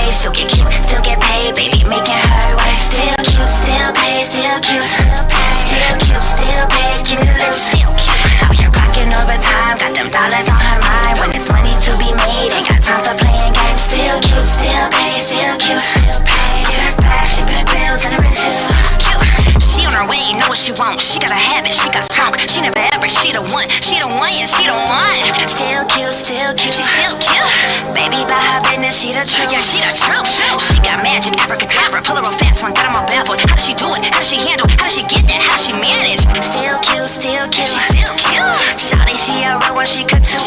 way, she'll get cute, still get paid, baby, making her way. Still cute, still paid, still cute, still paid, still cute, still paid, keep it loose, still cute. Out here clocking overtime, got them dollars on her mind. When it's money to be made, ain't got time for playing games. Still cute, still paid, still cute, still paid. In her bag, she put bills in her riches. Cute. She on her way, know what she want. She got a habit, she got skunk. She never ever, she the one, yeah, she the one. Still cute, she still cute. Baby, by her business, she the truth, yeah, she the truth. She got magic, abracadabra, pull her real fast one, got 'em all baffled. How does she do it? How does she handle? How does she get that? How does she manage? Still cute, she still cute. Shawty, she a real one, she cook too.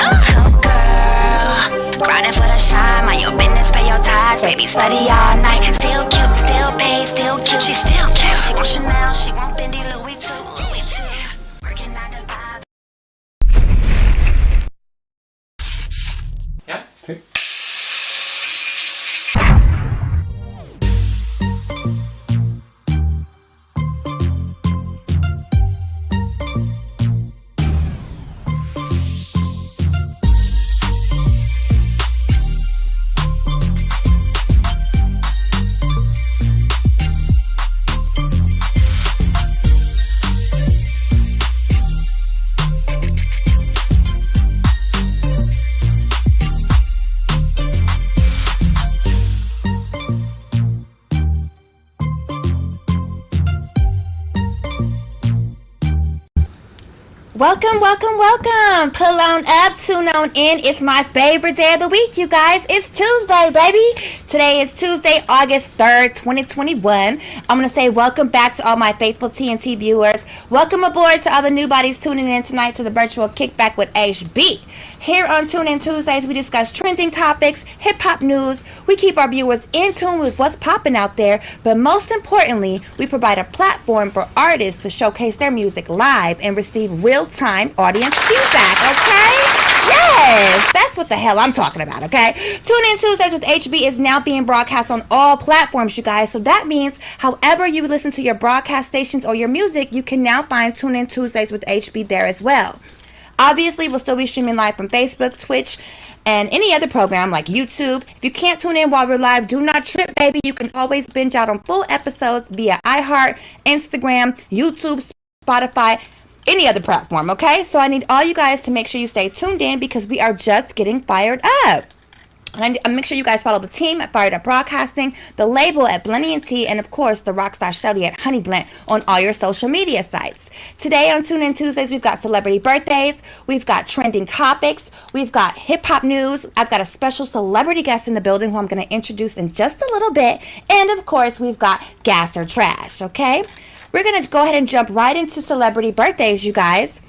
Oh girl, grinding for the shine, mind your business, pay your tithes, baby, study all night. Still cute, still paid, still cute, she still cute. She want Chanel, she want Fendi, Louis too. Working 9 to 5. Ja. Okay. Welcome. Pull on up, tune on in. It's my favorite day of the week, you guys. It's Tuesday, baby. Today is Tuesday, August 3rd, 2021. I'm going to say welcome back to all my faithful TNT viewers. Welcome aboard to all the new bodies tuning in tonight to the virtual kickback with HB. Here on Tune In Tuesdays, we discuss trending topics, hip-hop news. We keep our viewers in tune with what's popping out there. But most importantly, we provide a platform for artists to showcase their music live and receive real-time audience feedback, okay? Yes, that's what the hell I'm talking about, okay? Tune In Tuesdays with HB is now being broadcast on all platforms, you guys. So that means however you listen to your broadcast stations or your music, you can now find Tune In Tuesdays with HB there as well. Obviously, we'll still be streaming live from Facebook, Twitch, and any other program like YouTube. If you can't tune in while we're live, do not trip, baby. You can always binge out on full episodes via iHeart, Instagram, YouTube, Spotify, any other platform, okay? So I need all you guys to make sure you stay tuned in because we are just getting fired up. And make sure you guys follow the team at Fired Up Broadcasting, the label at Blenny and T, and of course the Rockstar Shouty at Honey Blend on all your social media sites. Today on Tune In Tuesdays, we've got celebrity birthdays, we've got trending topics, we've got hip hop news. I've got a special celebrity guest in the building who I'm going to introduce in just a little bit, and of course we've got Gas or Trash. Okay, we're going to go ahead and jump right into celebrity birthdays, you guys.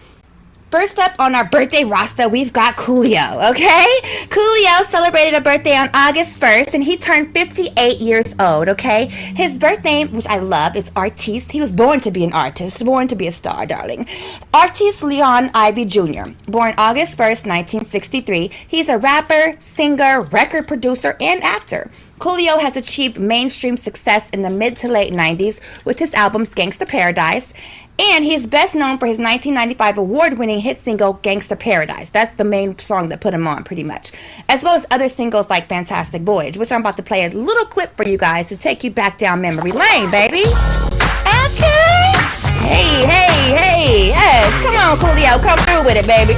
First up on our birthday roster, we've got Coolio, okay? Coolio celebrated a birthday on August 1st, and he turned 58 years old, okay? His birth name, which I love, is Artiste. He was born to be an artist, born to be a star, darling. Artiste Leon Ivy Jr., born August 1st, 1963. He's a rapper, singer, record producer, and actor. Coolio has achieved mainstream success in the mid to late 90s with his albums Gangsta Paradise, and he is best known for his 1995 award-winning hit single Gangsta Paradise. That's the main song that put him on, pretty much, as well as other singles like Fantastic Voyage, which I'm about to play a little clip for you guys to take you back down memory lane, baby. Okay. Hey, yes, come on, Coolio, come through with it, baby.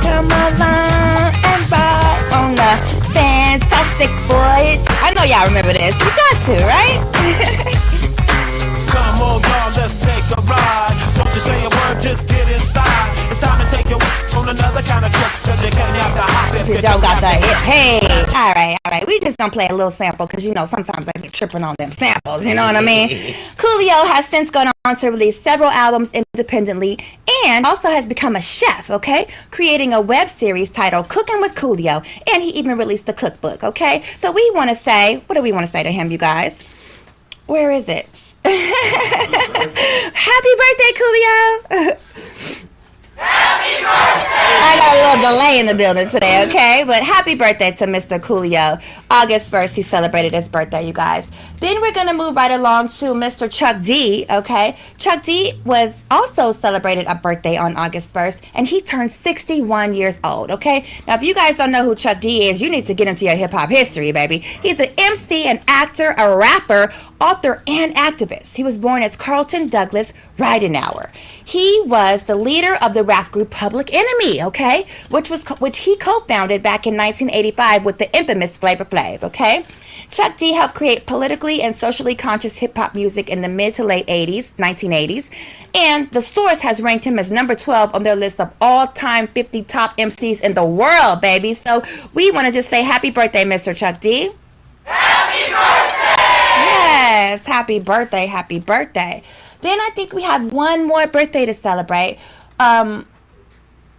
Come along and ride on the Fantastic Voyage. I know y'all remember this. You got to, right? Come on, y'all, let's take a ride. Don't you say a word, just get inside. It's time to take you on another kind of trip. Cause you can't have to hop if you don't got the hip. Hey, all right. We just gonna play a little sample because you know sometimes I be tripping on them samples. You know what I mean? Coolio has since gone on to release several albums independently and also has become a chef, okay? Creating a web series titled Cooking with Coolio, and he even released a cookbook, okay? So we want to say, what do we want to say to him, you guys? Where is it? Happy birthday, Coolio! I got a little delay in the building today, okay? But happy birthday to Mr. Coolio. August 1st, he celebrated his birthday, you guys. Then we're going to move right along to Mr. Chuck D, okay? Chuck D was also celebrated a birthday on August 1st, and he turned 61 years old, okay? Now, if you guys don't know who Chuck D is, you need to get into your hip-hop history, baby. He's an MC, an actor, a rapper, author, and activist. He was born as Carlton Douglas Ridenauer. He was the leader of the rap group Public Enemy, okay, which he co-founded back in 1985 with the infamous Flavor Flav, okay? Chuck D helped create politically and socially conscious hip-hop music in the mid to late 1980s, and The Source has ranked him as number 12 on their list of all-time 50 top MCs in the world, baby. So we want to just say happy birthday, Mr. Chuck D. Happy birthday! Yes, happy birthday, happy birthday. Then I think we have one more birthday to celebrate.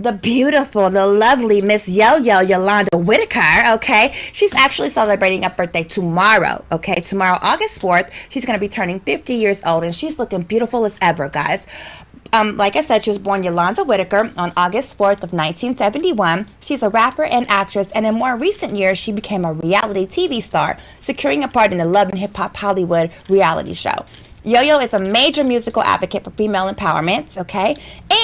The beautiful, the lovely Miss Yo-Yo Yolanda Whitaker, okay? She's actually celebrating a birthday tomorrow, okay? Tomorrow, August 4th, she's going to be turning 50 years old, and she's looking beautiful as ever, guys. Like I said, she was born Yolanda Whitaker on August 4th of 1971. She's a rapper and actress, and in more recent years, she became a reality TV star, securing a part in the Love and Hip Hop Hollywood reality show. Yo-Yo is a major musical advocate for female empowerment, okay?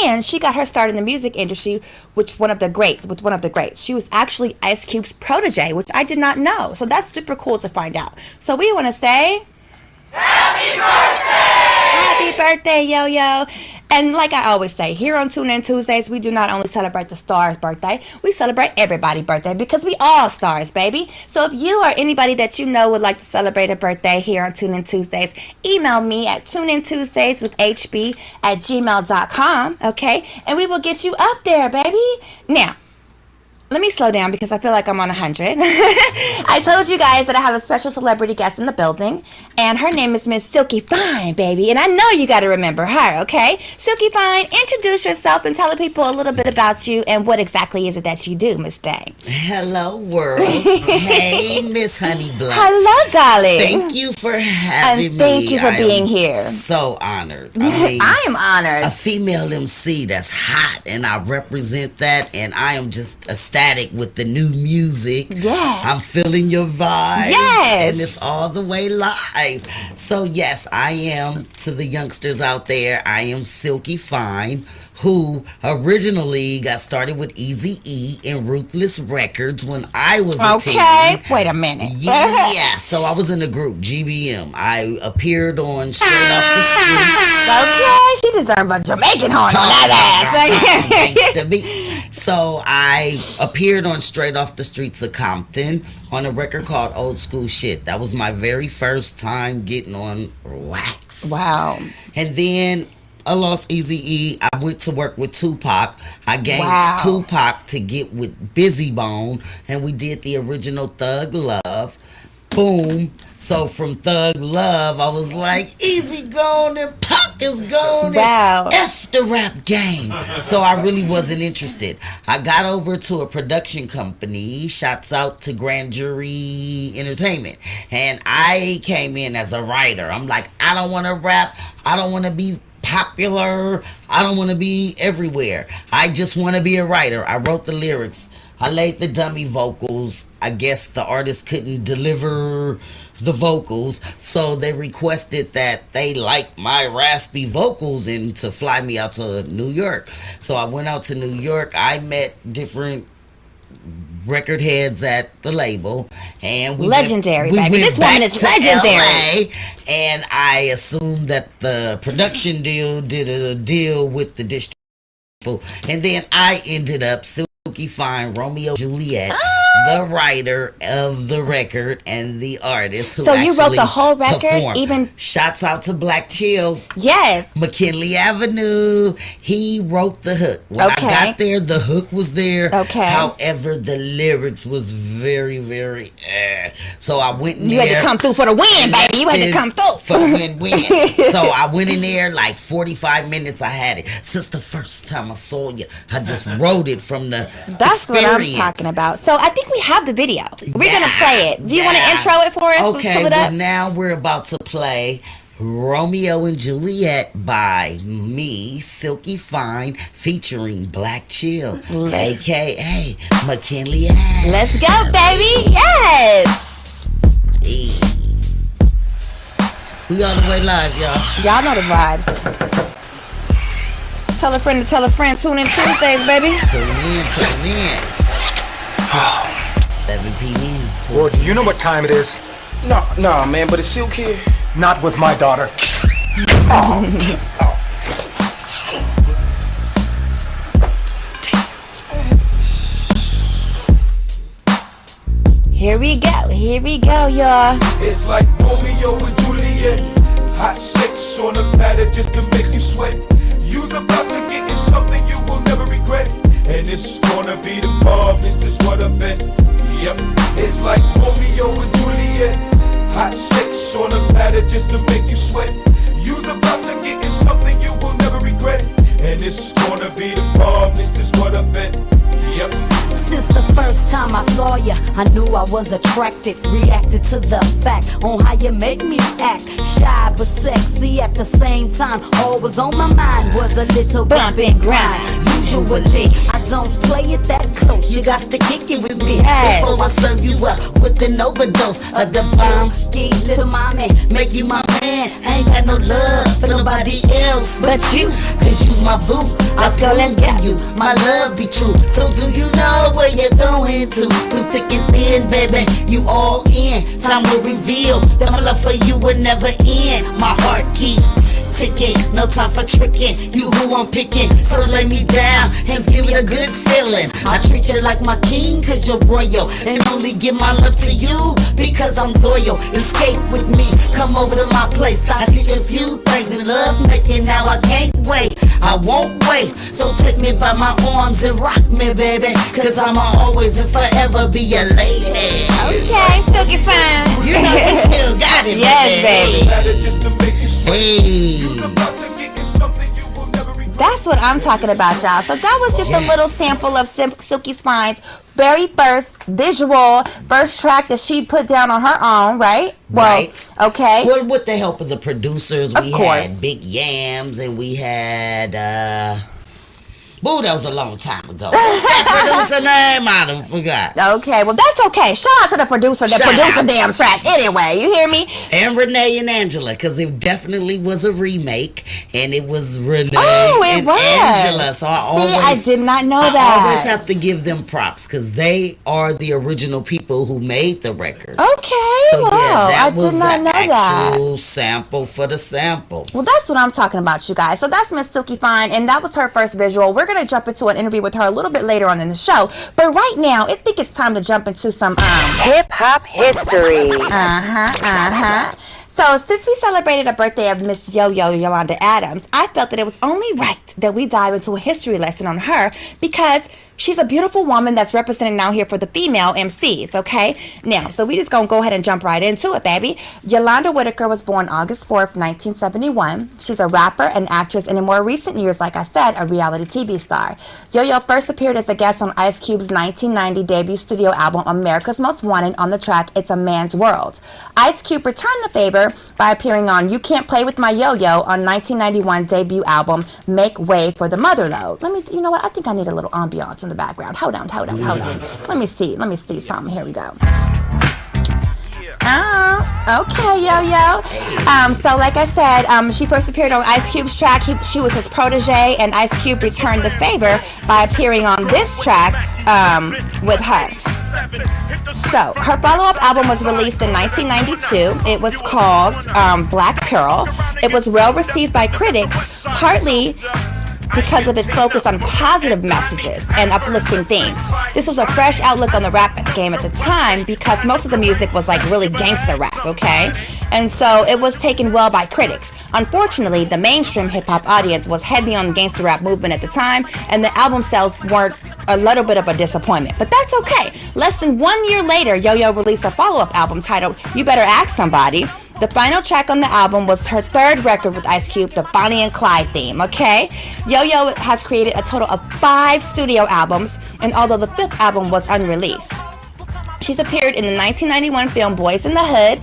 And she got her start in the music industry with one of the greats. She was actually Ice Cube's protege, which I did not know. So that's super cool to find out. So we want to say Happy birthday! happy birthday, Yo-Yo. And like I always say, here on Tune In Tuesdays, we do not only celebrate the star's birthday, we celebrate everybody's birthday because we all stars, baby. So if you or anybody that you know would like to celebrate a birthday here on Tune In Tuesdays, email me at tuneintuesdayswithhb@gmail.com, okay? And we will get you up there, baby. Now, let me slow down because I feel like I'm on 100. I told you guys that I have a special celebrity guest in the building, and her name is Miss Silky Fine, baby. And I know you got to remember her, okay? Silky Fine, introduce yourself and tell the people a little bit about you and what exactly is it that you do, Miss Day. Hello, world. Hey, Miss Honey Blunt. Hello, darling. Thank you for having And thank you for being here. So honored. I mean, I am honored. a female MC that's hot, and I represent that, and I am just ecstatic with the new music. Yes. I'm feeling your vibes. Yes. And it's all the way live. So yes, I am, to the youngsters out there, I am Silky Fine, who originally got started with Eazy-E and Ruthless Records when I was a teen. Okay, wait a minute. Yeah, so I was in the group GBM. I appeared on Straight Off the Streets. Okay, she deserves a Jamaican horn on that ass. Thanks to me. So I appeared on Straight Off the Streets of Compton on a record called Old School Shit. That was my very first time getting on wax. Wow. And then I lost Eazy-E. I went to work with Tupac. I gained Tupac to get with Busy Bone, and we did the original Thug Love. Boom. So from Thug Love, I was like, Easy gone and Pac is gone. Wow. F the rap game. So I really wasn't interested. I got over to a production company. Shouts out to Grand Jury Entertainment. And I came in as a writer. I'm like, I don't want to rap. I don't want to be popular. I don't want to be everywhere. I just want to be a writer. I wrote the lyrics. I laid the dummy vocals. I guess the artist couldn't deliver the vocals, so they requested that they like my raspy vocals and to fly me out to New York. So I went out to New York. I met different record heads at the label, and Legendary, baby. This woman is legendary. LA, and I assumed that the production deal did a deal with the distributor, and then I ended up Silky Fine, Romeo Juliet, the writer of the record and the artist who So you wrote actually the whole record? performed. Even Shouts out to Black Chill. yes. McKinley Avenue. He wrote the hook. When Okay. I got there, the hook was there. Okay. However, the lyrics was very, very So I went in You there. had to come through for the win, baby. You had to come through. For the win. So I went in there like 45 minutes. I had it. Since the first time I saw you, I just wrote it from the That's what I'm experience. talking about. So I think we have the video. We're Yeah, gonna play it. Do you want to yeah. intro it for us? Let's Okay, pull it well up. now we're about to play Romeo and Juliet by me, Silky Fine, featuring Black Chill, aka McKinley Ash. Let's go, baby. Yes. Hey. We all the way live, y'all. Y'all know the vibes. Tell a friend to tell a friend. Tune in Tuesdays, baby. Tune in. 7 p.m. Well, do you know what time it is? No, man, but it's SYLK here. Not with my daughter. Here we go, y'all. It's like Romeo and Juliet. Hot sex on a platter just to make you sweat. You's about to get in something you will never regret. And it's gonna be the bomb, this is what I bet. Yep, it's like Romeo and Juliet. Hot sex on a platter just to make you sweat. You's about to get in something you will never regret. And it's gonna be the bomb, this is what I bet. Yep. Since the first time I saw ya, I knew I was attracted. Reacted to the fact on how you make me act. Shy but sexy at the same time. All was on my mind was a little bump and grind. Usually, I don't play it that close. You got to kick it with me before I serve you up with an overdose of the bomb. Little mommy, make you my man. I ain't got no love for nobody else but you. Cause you my boo. Let's go. You, my love be true. So do you know where you're going to? Through thick and thin, baby, you all in. Time will reveal that my love for you will never end. My heart keep ticking, no time for tricking. You who I'm picking, so lay me down and give me a good feeling. I treat you like my king cause you're royal, and only give my love to you because I'm loyal. Escape with me, come over to my place. I teach you a few things in love making. Now I can't wait, I won't wait. So take me by my arms and rock me, baby, cause I'ma always and forever be a lady. Okay, Silky Fine. You know we still got it. Yes, baby. Hey. That's what I'm talking about, y'all. So that was just a little sample of Silky Fine's very first first track that she put down on her own, right? Right. Well, okay. Well, with the help of the producers, we course. had Big Yams and we had Boo, that was a long time ago. What's that producer name? I done forgot. Okay, well that's okay. Shout out to the producer that produced the damn track. Anyway, you hear me? And Renee and Angela, because it definitely was a remake, and it was Renee and was. Angela. So I did not know that. I always have to give them props because they are the original people who made the record. Okay, So yeah, that I was did not an know that. actual sample for the sample. Well, that's what I'm talking about, you guys. So that's Miss Silky Fine, and that was her first visual. We're going to jump into an interview with her a little bit later on in the show. But right now, I think it's time to jump into some hip-hop history. So since we celebrated a birthday of Miss Yo-Yo Yolanda Adams, I felt that it was only right that we dive into a history lesson on her because she's a beautiful woman that's represented now here for the female MCs, okay? Now, so we just gonna go ahead and jump right into it, baby. Yolanda Whitaker was born August 4th, 1971. She's a rapper, an actress, and in more recent years, like I said, a reality TV star. Yo-Yo first appeared as a guest on Ice Cube's 1990 debut studio album, America's Most Wanted, on the track It's a Man's World. Ice Cube returned the favor by appearing on You Can't Play With My Yo-Yo on 1991 debut album Make Way for the Motherlode. You know what? I think I need a little ambiance in the background. Hold on. Let me see something. Here we go. Oh, okay, Yo-Yo. So like I said, she first appeared on Ice Cube's track. She was his protege, and Ice Cube returned the favor by appearing on this track with her. So her follow-up album was released in 1992. It was called Black Pearl. It was well received by critics, partly because of its focus on positive messages and uplifting themes. This was a fresh outlook on the rap game at the time because most of the music was like really gangster rap, okay? And so it was taken well by critics. Unfortunately, the mainstream hip-hop audience was heavy on the gangster rap movement at the time, and the album sales weren't a little bit of a disappointment. But that's okay. Less than 1 year later, Yo-Yo released a follow-up album titled You Better Ask Somebody. The final track on the album was her third record with Ice Cube, the Bonnie and Clyde theme, okay? Yo-Yo has created a total of 5 studio albums, and although the 5th album was unreleased. She's appeared in the 1991 film Boys in the Hood,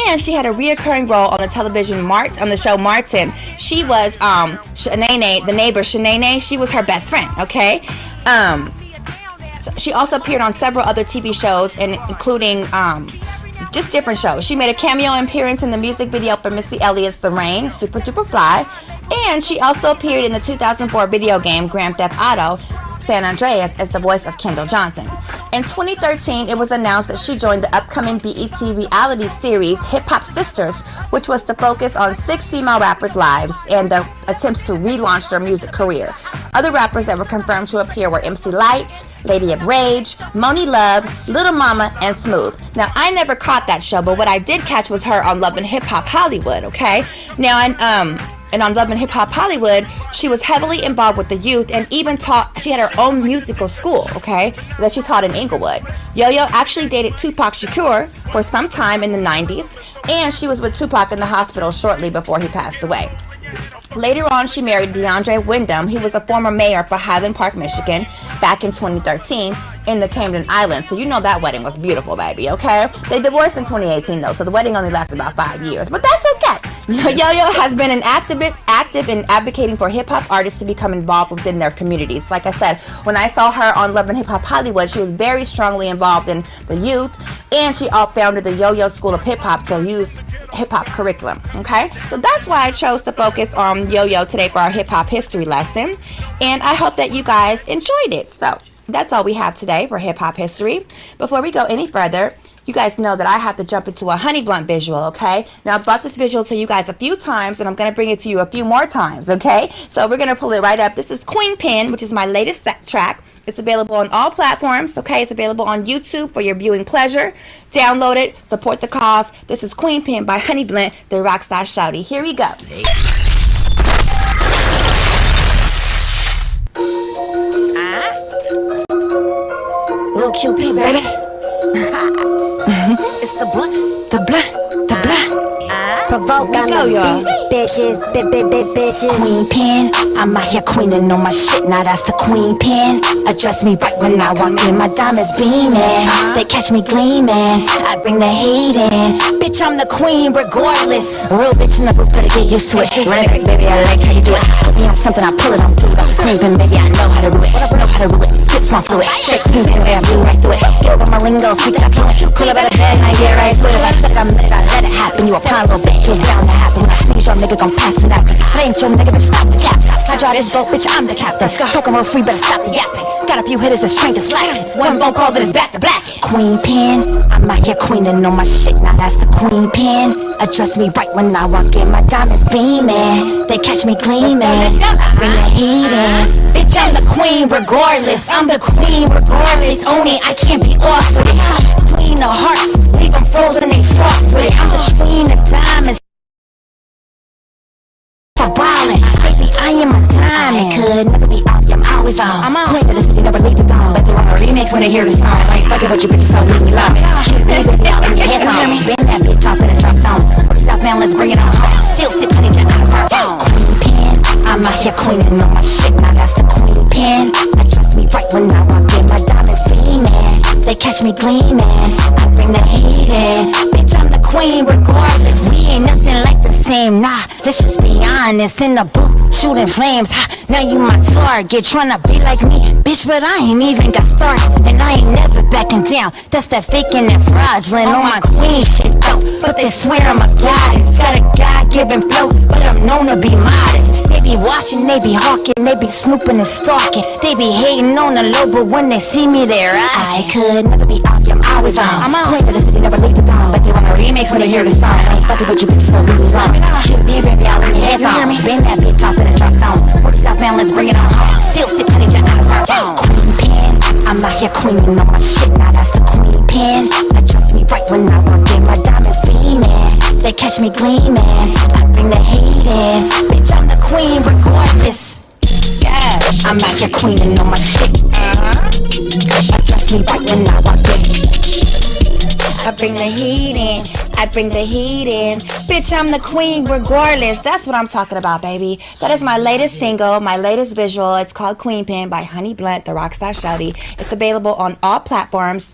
and she had a reoccurring role on the television on the show Martin. She was Shanae, the neighbor Shanae. She was her best friend. Okay. So she also appeared on several other TV shows, including just different shows. She made a cameo appearance in the music video for Missy Elliott's The Rain, Super Duper Fly, and she also appeared in the 2004 video game Grand Theft Auto San Andreas as the voice of Kendall Johnson. In 2013, it was announced that she joined the upcoming BET reality series Hip Hop Sisters, which was to focus on 6 female rappers' lives and their attempts to relaunch their music career. Other rappers that were confirmed to appear were MC Lyte, Lady of Rage, Moni Love, Little Mama, and Smooth. Now, I never caught that show, but what I did catch was her on Love and Hip Hop Hollywood, okay? Now, and on Love and Hip Hop Hollywood, she was heavily involved with the youth and even she had her own musical school, okay, that she taught in Inglewood. Yo-Yo actually dated Tupac Shakur for some time in the 90s, and she was with Tupac in the hospital shortly before he passed away. Later on, she married DeAndre Wyndham. He was a former mayor for Highland Park, Michigan, back in 2013 in the Camden Islands. So you know that wedding was beautiful, baby, okay? They divorced in 2018, though, so the wedding only lasted about 5 years. But that's okay. Yo-Yo has been active in advocating for hip-hop artists to become involved within their communities. Like I said, when I saw her on Love and Hip Hop Hollywood, she was very strongly involved in the youth, and she founded the Yo-Yo School of Hip Hop to use hip-hop curriculum, okay? So that's why I chose to focus on Yo-Yo today for our hip-hop history lesson, and I hope that you guys enjoyed it. So that's all we have today for hip-hop history. Before we go any further, you guys know that I have to jump into a honey blunt visual, okay? Now, I brought this visual to you guys a few times, and I'm going to bring it to you a few more times, okay? So we're going to pull it right up. This is Queen Pen, which is my latest track. It's available on all platforms, okay? It's available on YouTube for your viewing pleasure. Download it. Support the cause. This is Queen Pen by Honey Blunt, the Rockstar Shouty. Here we go. Little QP, baby. It's the blunt, the blunt, the blunt. Provoke on the beat, bitches, bitches. Queen Pen, I'm out here queening on my shit, now that's the Queen Pen. Address me right when I walk in, my diamonds beaming. They catch me gleaming, I bring the heat in. Bitch, I'm the queen regardless. Real bitch in the booth, better get used to it. Run it back, baby, I like how you do it. Put me on something, I pull it, I'm through it. Queen Pen, baby, I know how to do it. Know how to do it, fits my fluid. Straight Queen Pen, baby, I blew right through it. Get over my lingo, speak that fluent. Cool about it, I get right to it. If I said it, I meant it, I let it happen. You a pine little bitch, it's bound to happen. When I sneeze, your nigga gon' pass it out. I ain't your nigga, bitch, stop the cap. I drive this boat, bitch, I'm the captain. Talking real free, better stop the yapping. Got a few hitters that's trained to slacking. One phone call, then it's back to black. Queen Pen, I'm out here queening on my shit, now that's the Queen Pen. Address me right when I walk in, my diamonds beaming. They catch me gleaming, I bring the heat in. Bitch, I'm the queen regardless. I'm the queen regardless. Only I can't be off with it. Queen of hearts, leave them frozen, they frost with it. I'm the queen of diamonds. For ballin', baby, I am a diamond. Could never be off, I'm always on. I'm on. Queen of the city, never leave the dawn. But they want a remix when they hear the song. I ain't fucking with you bitches, so leave me alone. Keep it down in your headphones. Spin that bitch off in a drop zone. For the South man, let's bring it on home. Still sip honey jet on a smartphone. Queen Pen, I'm out here queening on my shit, now that's the Queen Pen. Address me right when I walk in, my diamonds beaming. They catch me gleaming, I bring the heat in. Bitch, I'm the queen regardless. We ain't nothing like the same, nah. Let's just be honest. In the booth, shooting flames, ha. Now you my target, tryna be like me, bitch, but I ain't even got started. And I ain't never backing down. That's that faking and fraudulent on my queen shit though. But they swear I'm a goddess. Got a God-given flow, but I'm known to be modest. They be watching, they be hawking, they be snooping and stalking. They be hating on the low, but when they see me, they're I could never be off, I'm always on. I'm on. Queen of the city, never leave the dawn. But they want a remix when they hear the song. I ain't fucking with you bitches, so leave me alone. Keep me, baby, out in your headphones. Spin that bitch off in a drop zone. For the South man, let's bring it on home. Still sip honey jet on a smartphone. Queen Pen, I'm out here queening on my shit, now that's the Queen Pen. Address me right when I walk in, my diamonds beaming. They catch me gleaming, I bring the heat in. Bitch, I'm the queen regardless. Yeah, I'm out here queening on my shit. Address me right when I walk in, I bring the heat in. I bring the heat in. Bitch, I'm the queen regardless. That's what I'm talking about, baby. That is my latest single, my latest visual. It's called Queen Pin by Honey Blunt, the Rockstar Shouty. It's available on all platforms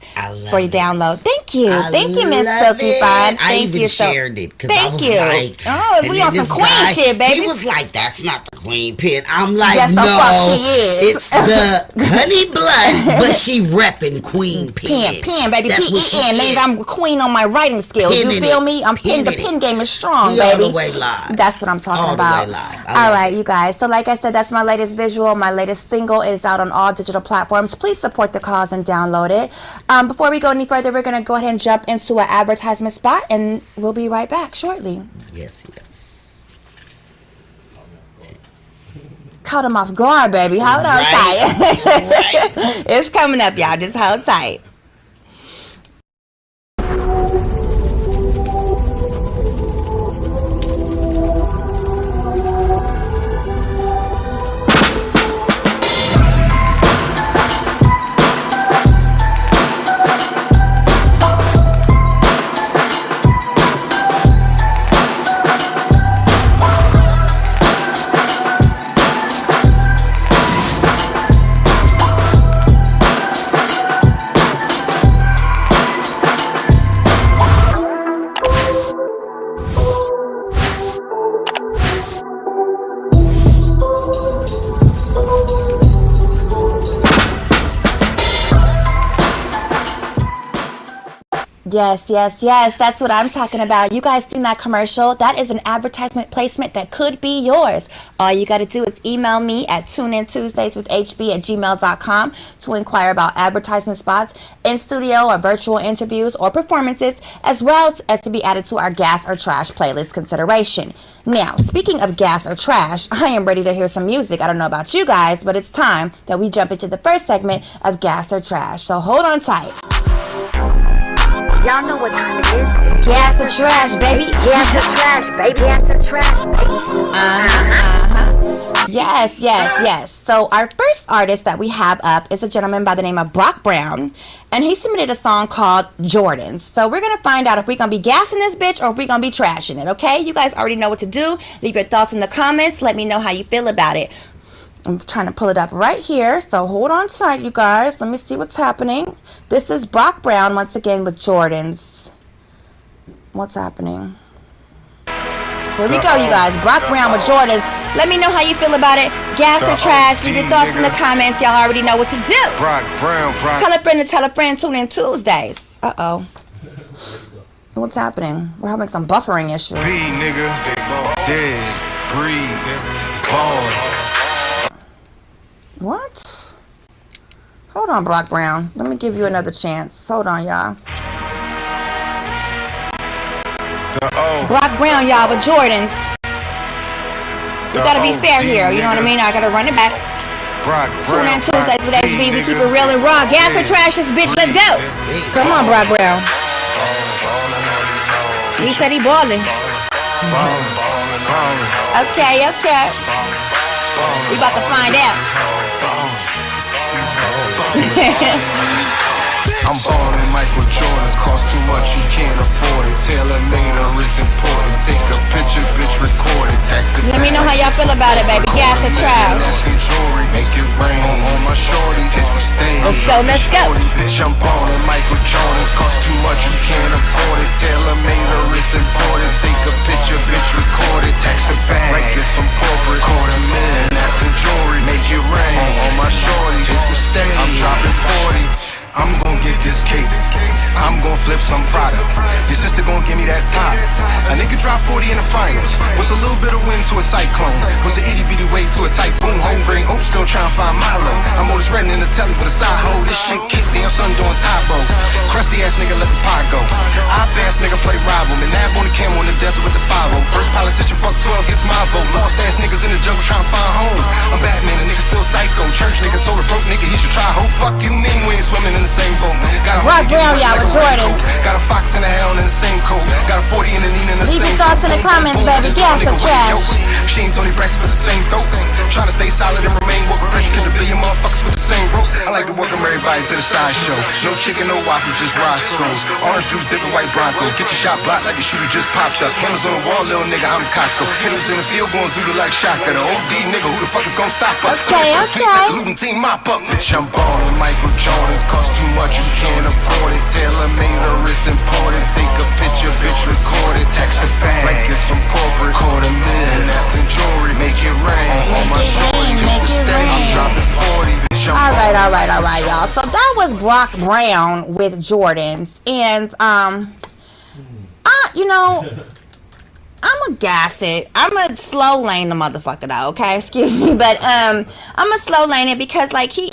for your download. Thank you. Thank you, Miss Silky Fine. I even shared it because I was like, oh, we on some queen shit, baby. He was like, that's not the queen pin. I'm like, yes, no, the fuck she is. It's the Honey Blunt, but she repping queen pin. Pen, baby. P-E-N means I'm queen on my writing skills. You feel me? The pen game is strong, baby. All the way live. That's what I'm talking about. All right, you guys. So like I said, that's my latest visual, my latest single. It is out on all digital platforms. Please support the cause and download it. Before we go any further, we're going to go ahead and jump into an advertisement spot, and we'll be right back shortly. Yes. Caught him off guard, baby. Hold on tight. It's coming up, y'all. Just hold tight. Yes. That's what I'm talking about. You guys seen that commercial? That is an advertisement placement that could be yours. All you got to do is email me at tuneintuesdayswithhb@gmail.com to inquire about advertisement spots, in studio or virtual interviews or performances, as well as to be added to our Gas or Trash playlist consideration. Now, speaking of gas or trash, I am ready to hear some music. I don't know about you guys, but it's time that we jump into the first segment of Gas or Trash. So hold on tight. Y'all know what time it is. Gas or trash, baby. Gas or trash, baby. Gas or trash, baby. Yes. So our first artist that we have up is a gentleman by the name of Brock Brown, and he submitted a song called Jordans. So we're gonna find out if we're gonna be gassing this bitch or if we're gonna be trashing it. Okay, you guys already know what to do. Leave your thoughts in the comments. Let me know how you feel about it. I'm trying to pull it up right here, so hold on tight, you guys. Let me see what's happening. This is Brock Brown once again with Jordans. What's happening? Here we go, you guys. Brock Brown with Jordans. Let me know how you feel about it. Gas or trash? Leave your thoughts in the comments. Y'all already know what to do. Brock Brown. Tell a friend to tell a friend. Tune in Tuesdays. Uh-oh. What's happening? We're having some buffering issues. B nigga, dead, breeze, ball. What? Hold on, Brock Brown. Let me give you another chance. Hold on, y'all. Brock Brown, y'all, with Jordans. We gotta be fair here, you know what I mean? I gotta run it back. Tune in Tuesdays with HB. We keep it real and raw. Gas or trash this bitch, let's go. Come on, Brock Brown. He said he ballin'. Okay. We about to find out. I'm ballin' Michael Jordan's, cost too much, you can't afford it. Tailor-made or it's important. Take a picture, bitch, record it. Let me know how y'all feel about it, baby. Gas or trash? Make it rain on my shorties, hit the stage. Let's go. Bitch, I'm ballin' Michael Jordan's, cost too much, you can't afford it. Tailor-made or it's important. Take a picture, bitch, record it. Tax the bag, like this from corporate. $250,000, that's some jewelry. Make it rain on my shorties, hit the stage. I'm dropping 40. I'm gon' get this cake. I'm gon' flip some product. Your sister gon' give me that top. A nigga drop 40 in the finals. What's a little bit of wind to a cyclone? What's an itty bitty wave to a typhoon? Home brain, still trying to find Milo. I'm always running in the telly with a side hole. This shit kick damn son doing typo. Crusty ass nigga let the pot go. Op ass nigga play rival. And nab on the camera on the desert with the 5-0. First politician fuck 12 gets my vote. Lost ass niggas in the jungle trying to find home. I'm Batman, a nigga still psycho. Church nigga told a broke nigga he should try hope. Fuck you mean we ain't swimming in the same boat. Brock Brown, y'all, with Jordans. Got a fox and a hound in the same coat. Got a 40 and a Nina in the Leave same your thoughts in the comments, baby. Gas or trash? She ain't Tony Braxton for the same throat. Trying to stay solid and remain woke. Pressure could have billion motherfuckers with the same rope. I like to welcome everybody to the side show. No chicken, no waffles, just Roscoe's. Orange juice, dipping white Bronco. Get your shot blocked like the shooter just popped up. Cameras on the wall, little nigga, I'm Costco. Hitters in the field going Zulu like Shaka. The OD nigga, who the fuck is gonna stop us? Okay. Let the looting team mop up. Bitch, I'm ballin'. Michael Jordans cost too much, you can't afford it. Taylor made a wrist important. Take a picture, bitch, record it. Text the bag like this from corporate. $250,000 and that's in jewelry. Make it rain. On my shorty, make it rain. I'm dropping 40, bitch. I'm All right, y'all. So that was Brock Brown with Jordans, and you know, I'm gonna gas it. I'm gonna slow lane the motherfucker though. Okay, excuse me, but I'm gonna slow lane it because like his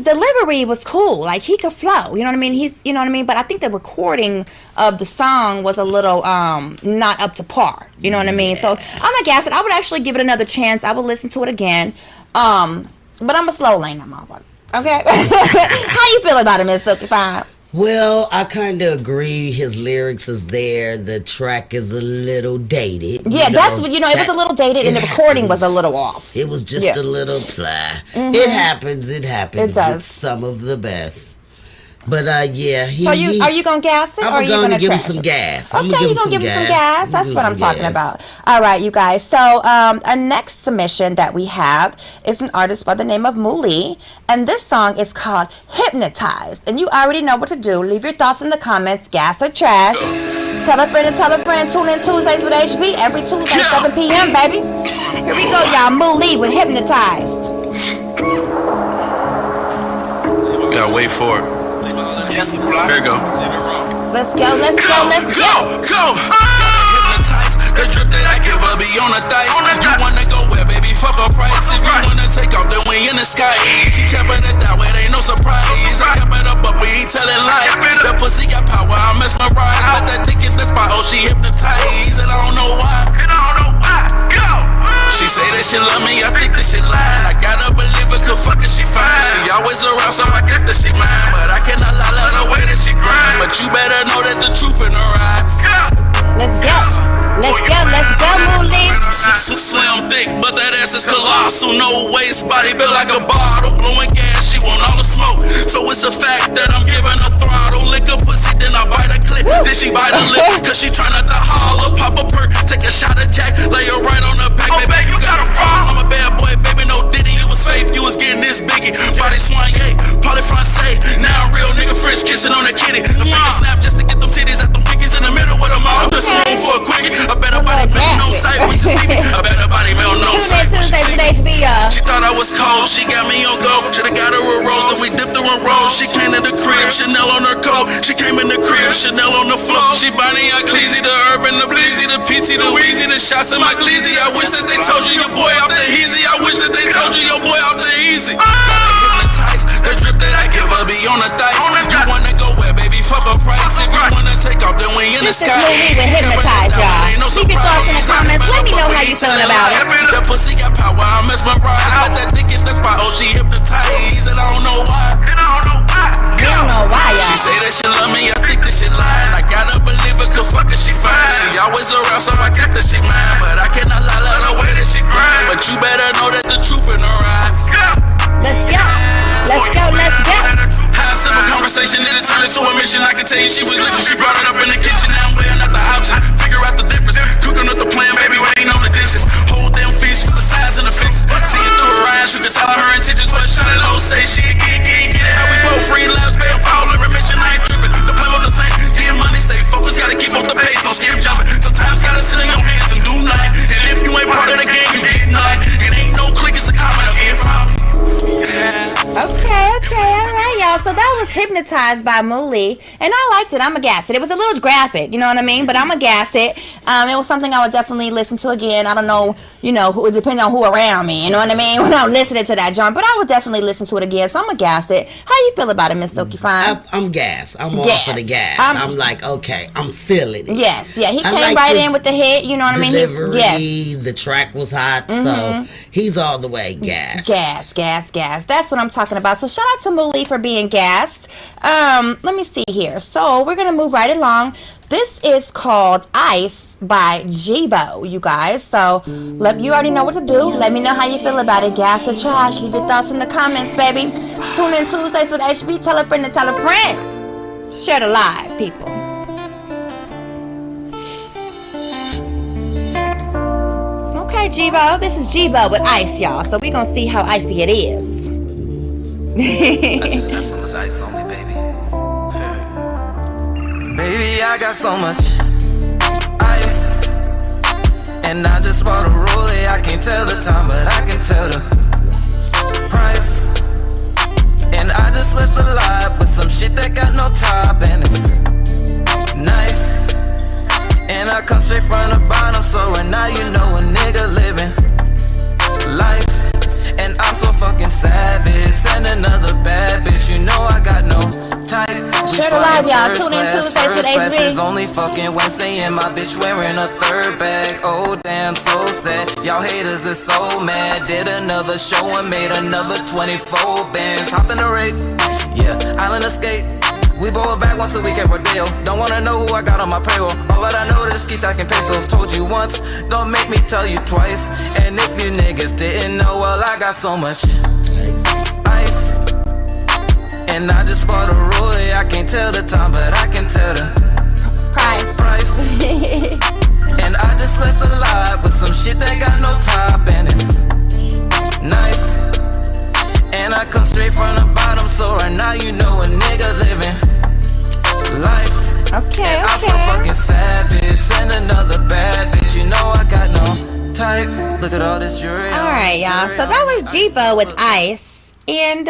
delivery was cool. Like he could flow. You know what I mean? You know what I mean. But I think the recording of the song was a little not up to par. You know what I mean? So I'm gonna gas it. I would actually give it another chance. I would listen to it again. But I'm a slow lane that motherfucker. Okay. How you feel about it, Miss Silky Fine? Well, I kind of agree. His lyrics is there. The track is a little dated. Yeah, that's what, it was a little dated and the recording was a little off. It was just a little blah. It happens. It happens. It does. With some of the best. But yeah, so are you gonna gas it, or are you gonna give him trash some it? gas? Okay, you're gonna give him some gas. That's what I'm talking about. All right, you guys. So a next submission that we have is an artist by the name of Muli, and this song is called "Hypnotized." And you already know what to do. Leave your thoughts in the comments. Gas or trash. Tell a friend and tell a friend. Tune in Tuesdays with HB every Tuesday 7 p.m. Baby. Here we go, y'all. Muli with "Hypnotized." We gotta wait for it. Here we go. Let's go. Hypnotized, the drip that I give her be on the thighs. You wanna go where, baby? Fuck a price. If you wanna take off, then we in the sky. She kept it that way, ain't no surprise. I kept it up, but we ain't telling lies. That pussy got power, I mesmerized. But that dick is the spot, oh, she hypnotized. And I don't know why. She say that she love me, I think that she lying. I gotta believe it, cause fucking she fine. She always around, so I think that she mine. But I cannot lie, love the way that she grind. But you better know that the truth in her eyes. Let's go, Muli. Slim, thick, but that ass is colossal. No waist, body built like a bottle. Blowing gas, she want all the smoke. So it's a fact that I'm giving her throttle. Lick a pussy, then I bite a clip. Then she bite a lip, cause she tryna to holler. Pop a perk, take a shot of Jack. Lay her right on her back, baby, you got a problem. I'm a bad boy, baby, no Diddy. You was fake, you was getting this biggie. Body soigné, parle français. Now a real nigga French kissing on a kitty. The finger snap just to get them titties at them figures in the middle with them all. Just room for a quickie. I bet her body man on sight when you see me. I bet her body man on sight when she see me. She thought I was cold, she got me on go. Should've got her a rose, then we dipped her in rose. She came in the crib, Chanel on her coat. She came in the crib, Chanel on the floor. She Bonnie and Cleezy, the urban, the bleezy, the PC, the wheezy, the shots in my gleezy. I wish that they told you your boy off the easy. I wish that they told you your boy off the easy. Hypnotized, the drip that I give her be on the thighs. You wanna go where, baby? Fuck a price. If you wanna take off, then we in the sky. This is Muli with "Hypnotized," y'all. Leave your thoughts in the comments. Let me know how you feeling about it. That pussy got power, I'm mesmerized. But that dick is the spot, oh, she hypnotized. And I don't know why. You don't know why, y'all. She say that she love me, I think that she lying. I gotta believe it, cause fucking she fine. She always around, so I think that she mine. But I cannot lie, love the way that she grind. But you better know that the truth in her eyes. Let's go. Had a simple conversation, then it turned into a mission. I can tell you she was listening, she brought it up in the kitchen. Now I'm weighing out the options, figure out the difference. Cooking up the plan, baby, waiting on the dishes. Whole damn fish with the size and the fixes. See it through her eyes, you can tell her intentions. But shut it low, say she get it. How we both free labs, paying for all the remission. I ain't tripping, the plan was the same. Getting money, stay focused, gotta keep up the pace, no skip jumping. Sometimes gotta sit in your hands and do nothing. And if you ain't part of the game, you get nothing. It ain't no click, it's a comment of getting from. Okay, all right, y'all. So that was "Hypnotized" by Muli, and I liked it. I'm a gas it. It was a little graphic, you know what I mean? But I'm a gas it. It was something I would definitely listen to again. I don't know, who, it depends on who around me, you know what I mean? When I'm listening to that joint, but I would definitely listen to it again. So I'm a gas it. How you feel about it, Miss Silky Fine? I'm gas. I'm all for the gas. I'm like, okay, I'm feeling it. Yes, yeah. He came right in with the hit, you know what I mean? Delivery, the track was hot, so he's all the way gas. Gas. That's what I'm talking about. So shout out to Muli for being gassed. let me see here. So we're gonna move right along. This is called Ice by Jibo, you guys. So you already know what to do. Let me know how you feel about it. Gas or trash? Leave your thoughts in the comments, baby. Tune in Tuesdays with HB. Tell a friend to tell a friend. Share the live, people. Okay, Jibo. This is Jibo with Ice, y'all. So we're gonna see how icy it is. I just got so much ice on me, baby. Baby, I got so much ice, and I just bought a rollie. I can't tell the time, but I can tell the price. And I just left the lot with some shit that got no top, and it's nice. And I come straight from the bottom, so right now you know a nigga living life. And I'm so fucking savage. Send another bad bitch, you know I got no type. Share the live, y'all. Tune in Tuesdays with HB. Is only fucking Wednesday, and my bitch wearing a third bag. Oh damn, so sad. Y'all haters is so mad. Did another show and made another 24 bands. Hop in the race, yeah, island escape. We blow it back once a week at Rodeo. Don't wanna know who I got on my payroll. All that I know is keys I can pesos. Told you once, don't make me tell you twice. And if you niggas didn't know, well I got so much ice. And I just bought a rollie. I can't tell the time, but I can tell the price. And I just left the lot with some shit that got no top, and it's nice. And I come straight from the bottom, so right now you know a nigga living life. Okay, and I'm so fucking savage. Send another bad bitch, you know I got no type. Look at all this jewelry. Alright, y'all. So that was Jibo with Ice. And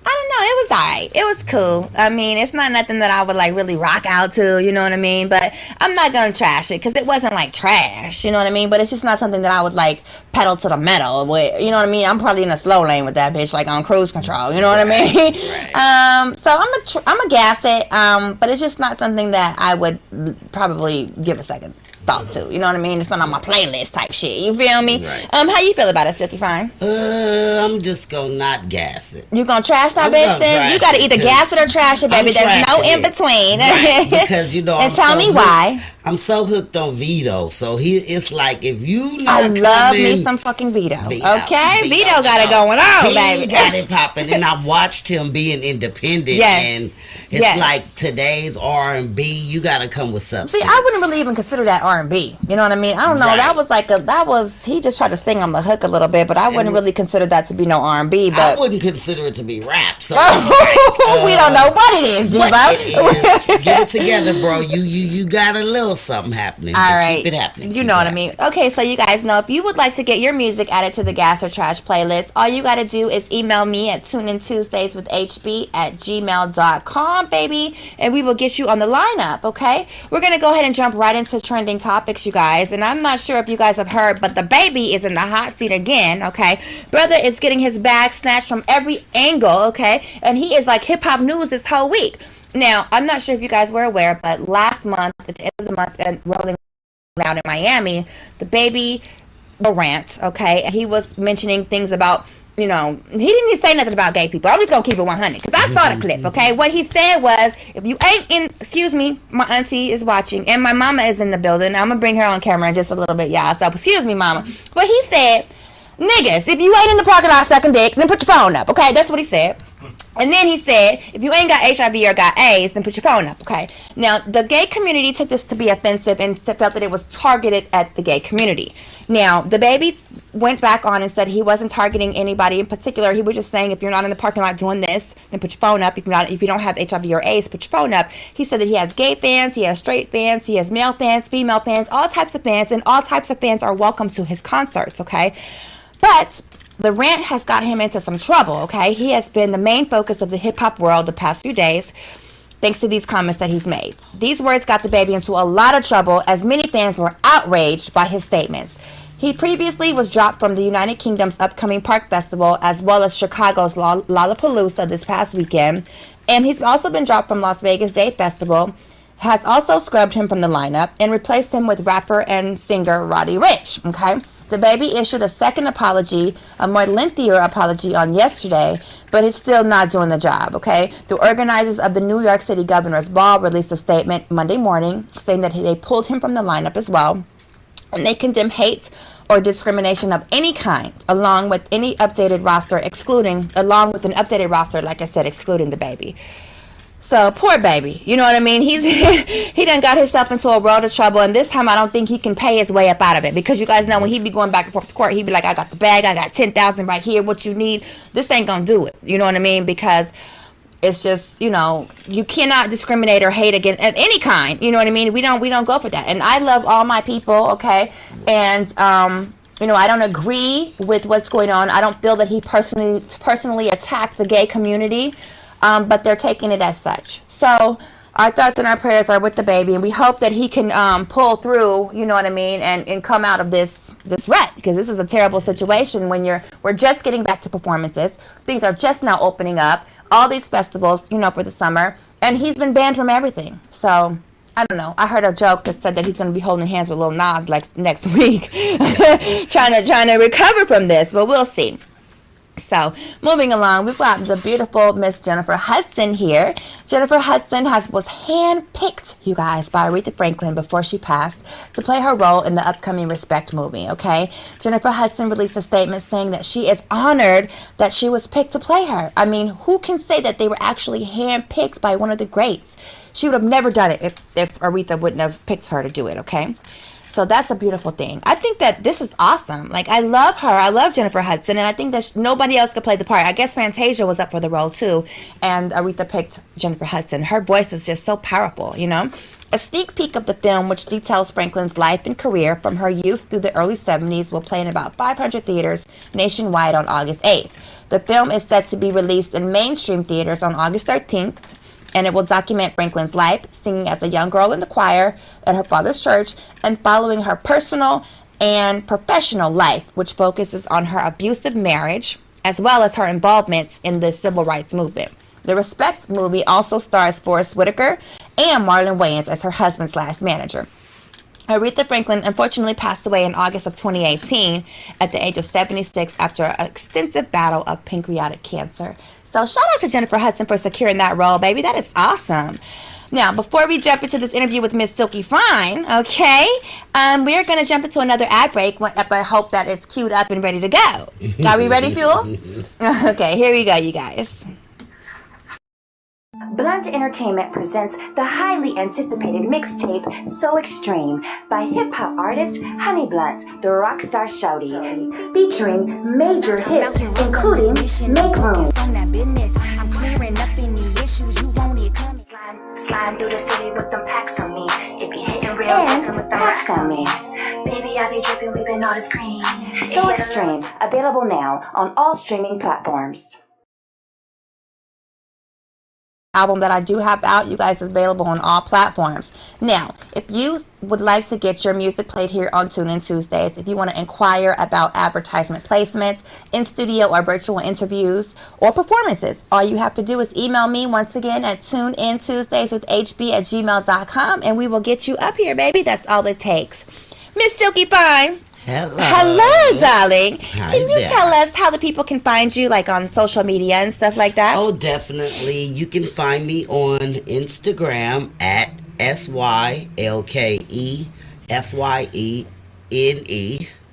I don't know, it was alright. It was cool. I mean, it's not nothing that I would like really rock out to, you know what I mean? But I'm not gonna trash it because it wasn't like trash, you know what I mean? But it's just not something that I would like pedal to the metal with, you know what I mean? I'm probably in a slow lane with that bitch, like on cruise control, you know what I mean? Right. So I'm a gas it, but it's just not something that I would probably give a second thought to, you know what I mean? It's not on my playlist type shit, you feel me? Right. How you feel about it, Silky Fine? I'm just gonna not gas it. You gonna trash that bitch then? You gotta either gas it or trash it, baby. There's no in between. Right, because you know and tell me why. I'm so hooked on Vito, so it's like if you I love me some fucking Vito. Okay, Vito got it going on, baby. He got it popping, and I watched him being independent, and it's like today's R&B. You gotta come with substance. See, I wouldn't really even consider that R&B. You know what I mean? I don't know. Right. That was he just tried to sing on the hook a little bit, but I wouldn't really consider that to be no R&B. But I wouldn't consider it to be rap. So we don't know what it is, Jibo. Get it together, bro. You got a little something happening. All right, keep it happening. You know what I mean? Okay, so you guys know if you would like to get your music added to the Gas or Trash playlist, all you got to do is email me at tunein@gmail.com, baby, and we will get you on the lineup. Okay, we're gonna go ahead and jump right into trending topics, you guys. And I'm not sure if you guys have heard, but the baby is in the hot seat again. Okay, brother is getting his bag snatched from every angle. Okay, and he is like hip hop news this whole week. Now, I'm not sure if you guys were aware, but last month, at the end of the month, and rolling around in Miami, the baby rant, okay, and he was mentioning things about, you know, he didn't even say nothing about gay people. I'm just gonna keep it 100 because I saw the clip, okay. What he said was, if you ain't in, excuse me, my auntie is watching, and my mama is in the building. I'm gonna bring her on camera in just a little bit, y'all. So, excuse me, mama. But he said, niggas, if you ain't in the parking lot sucking dick, then put your phone up, okay. That's what he said. And then he said, if you ain't got HIV or got AIDS, then put your phone up, okay? Now, the gay community took this to be offensive and felt that it was targeted at the gay community. Now, the baby went back on and said he wasn't targeting anybody in particular. He was just saying, if you're not in the parking lot doing this, then put your phone up. If you don't have HIV or AIDS, put your phone up. He said that he has gay fans, he has straight fans, he has male fans, female fans, all types of fans, and all types of fans are welcome to his concerts, okay? But the rant has got him into some trouble, okay? He has been the main focus of the hip-hop world the past few days, thanks to these comments that he's made. These words got the baby into a lot of trouble, as many fans were outraged by his statements. He previously was dropped from the United Kingdom's upcoming Park Festival, as well as Chicago's Lollapalooza this past weekend, and he's also been dropped from Las Vegas Day Festival, has also scrubbed him from the lineup, and replaced him with rapper and singer Roddy Ricch, okay? The baby issued a second apology, a more lengthier apology on yesterday, but it's still not doing the job, okay? The organizers of the New York City Governor's Ball released a statement Monday morning saying that they pulled him from the lineup as well. And they condemn hate or discrimination of any kind, along with an updated roster, like I said, excluding the baby. So, poor baby, you know what I mean? He done got himself into a world of trouble, and this time I don't think he can pay his way up out of it, because you guys know when he be going back and forth to court, he be like, I got the bag, I got 10,000 right here, what you need. This ain't gonna do it, you know what I mean? Because it's just, you know, you cannot discriminate or hate against at any kind, you know what I mean? We don't go for that. And I love all my people, okay? And you know, I don't agree with what's going on. I don't feel that he personally attacked the gay community. But they're taking it as such. So our thoughts and our prayers are with the baby, and we hope that he can pull through, you know what I mean, and come out of this rut, because this is a terrible situation when we're just getting back to performances. Things are just now opening up, all these festivals, you know, for the summer, and he's been banned from everything. So I don't know. I heard a joke that said that he's going to be holding hands with Lil Nas like next week, trying to recover from this, but we'll see. So, moving along, we've got the beautiful Miss Jennifer Hudson here. Jennifer Hudson was handpicked, you guys, by Aretha Franklin before she passed to play her role in the upcoming Respect movie, okay? Jennifer Hudson released a statement saying that she is honored that she was picked to play her. I mean, who can say that they were actually handpicked by one of the greats? She would have never done it if Aretha wouldn't have picked her to do it, okay? So that's a beautiful thing. I think that this is awesome. Like, I love her. I love Jennifer Hudson, and I think that nobody else could play the part. I guess Fantasia was up for the role too, and Aretha picked Jennifer Hudson. Her voice is just so powerful, you know? A sneak peek of the film, which details Franklin's life and career from her youth through the early 70s, will play in about 500 theaters nationwide on August 8th. The film is set to be released in mainstream theaters on August 13th. And it will document Franklin's life, singing as a young girl in the choir at her father's church, and following her personal and professional life, which focuses on her abusive marriage, as well as her involvement in the civil rights movement. The Respect movie also stars Forrest Whitaker and Marlon Wayans as her husband/manager. Aretha Franklin unfortunately passed away in August of 2018 at the age of 76 after an extensive battle of pancreatic cancer. So shout out to Jennifer Hudson for securing that role, baby. That is awesome. Now, before we jump into this interview with Miss Silky Fine, okay, we're going to jump into another ad break. I hope that it's queued up and ready to go. Are we ready, Fuel? Okay, here we go, you guys. Blunt Entertainment presents the highly anticipated mixtape So Extreme by hip-hop artist Honey Blunt, the Rockstar Shouty, featuring major hits including Make Room. I'm clearing up any issues you want it coming. Sliding through the city with them packs on me. It be hitting real and with them racks on me. Baby, I be dripping, leaving all the screen. So Extreme, available now on all streaming platforms. Album that I do have out, you guys, is available on all platforms. Now, if you would like to get your music played here on Tune In Tuesdays, if you want to inquire about advertisement placements, in studio or virtual interviews or performances, all you have to do is email me once again at tuneintuesdayswithhb@gmail.com, and we will get you up here, baby. That's all it takes. Miss Silky Fine. Hello, darling. Can you tell us how the people can find you, like on social media and stuff like that? Oh, definitely. You can find me on Instagram at SYLKEFYENE,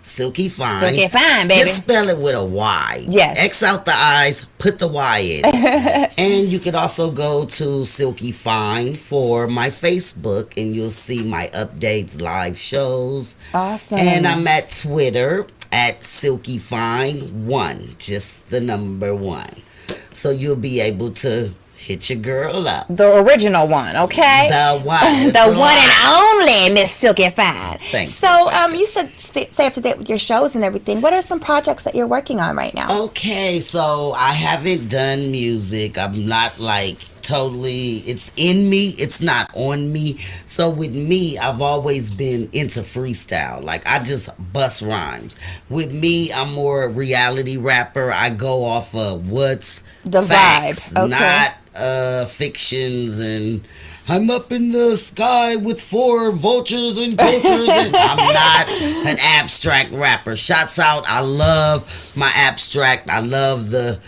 Silky Fine. Silky Fine, baby. Just spell it with a Y. Yes. X out the I's, put the Y in. And you can also go to Silky Fine for my Facebook, and you'll see my updates, live shows. Awesome. And I'm at Twitter at Silky Fine 1, just the number 1. So you'll be able to hit your girl up. The original one, okay? The one. The one and only Miss Silky Fine. Thanks. So, you said stay up to date with your shows and everything. What are some projects that you're working on right now? Okay, so I haven't done music. I'm not like totally, it's in me, it's not on me. So with me, I've always been into freestyle. Like, I just bust rhymes. With me, I'm more a reality rapper. I go off of what's The facts, vibe, okay. not fictions. And I'm up in the sky with 4 vultures and cultures. And I'm not an abstract rapper. Shots out. I love my abstract. I love the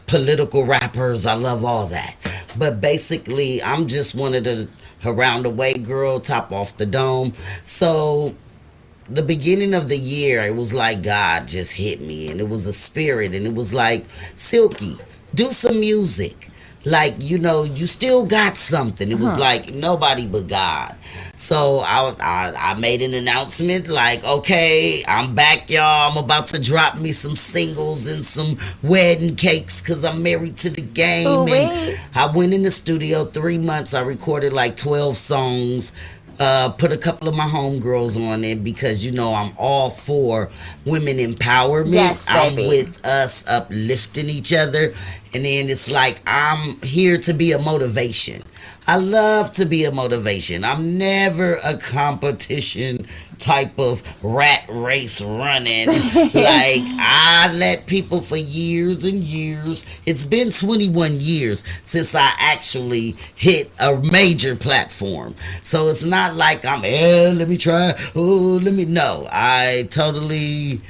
political rappers. I love all that. But basically, I'm just one of the around the way girl, top off the dome. So the beginning of the year, it was like God just hit me, and it was a spirit, and it was like, Silky, do some music. Like, you still got something. It was like nobody but God. So I made an announcement like, okay, I'm back, y'all. I'm about to drop me some singles and some wedding cakes because I'm married to the game. Ooh, and I went in the studio 3 months. I recorded like 12 songs. Put a couple of my homegirls on it because I'm all for women empowerment. Yes, I'm baby. with us uplifting each other, and then it's like I'm here to be a motivation. I love to be a motivation. I'm never a competition type of rat race running. Like, I let people for years and years. It's been 21 years since I actually hit a major platform. So it's not like I'm, let me try. No, I totally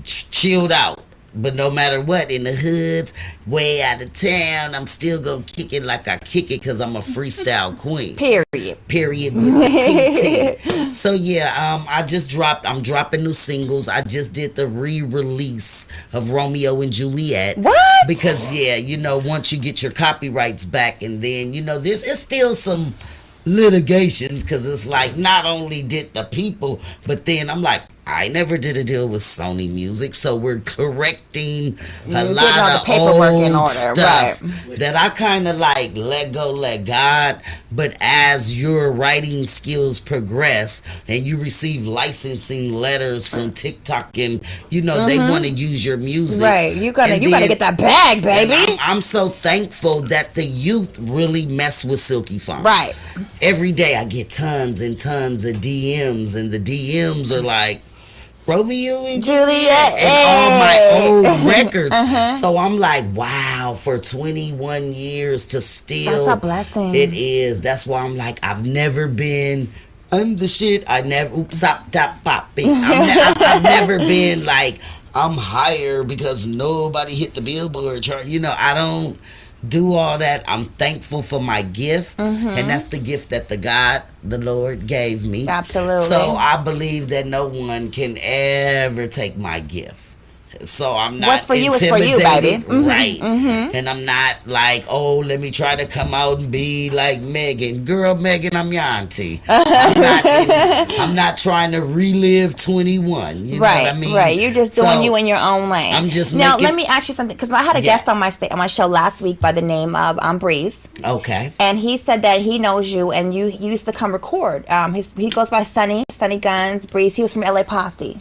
chilled out. But no matter what, in the hoods, way out of town, I'm still gonna kick it like I kick it because I'm a freestyle queen. Period with the TT. So yeah, I'm dropping new singles. I just did the re-release of Romeo and Juliet. What? Because once you get your copyrights back, and then it's still some litigations, because it's like not only did the people, but then I'm like, I never did a deal with Sony Music, so we're correcting a lot of paperwork old in order, stuff right. that I kind of like let go, let God. But as your writing skills progress and you receive licensing letters from TikTok, and they want to use your music, right? You gotta get that bag, baby. I'm so thankful that the youth really mess with Silky Funk. Right. Every day I get tons and tons of DMs, and the DMs are like, Romeo and Juliet and all my old records. So I'm like, wow, for 21 years to still. That's a blessing. It is. That's why I'm like, I'm never been. I'm the shit. I never. Oops, top, popping. I've never been like, I'm higher because nobody hit the Billboard chart. I don't do all that. I'm thankful for my gift, and that's the gift that the Lord gave me. Absolutely. So I believe that no one can ever take my gift. So I'm not what's for you is for you, intimidated, baby. right? And I'm not like, oh, let me try to come out and be like Megan. Girl, Megan, I'm your auntie. I'm not trying to relive 21. You know what I mean? Right. You're just doing you in your own lane. I'm just now. Let me ask you something, because I had a guest on my show last week by the name of Breeze. Okay. And he said that he knows you, and you used to come record. He goes by Sunny Guns Breeze. He was from LA Posse.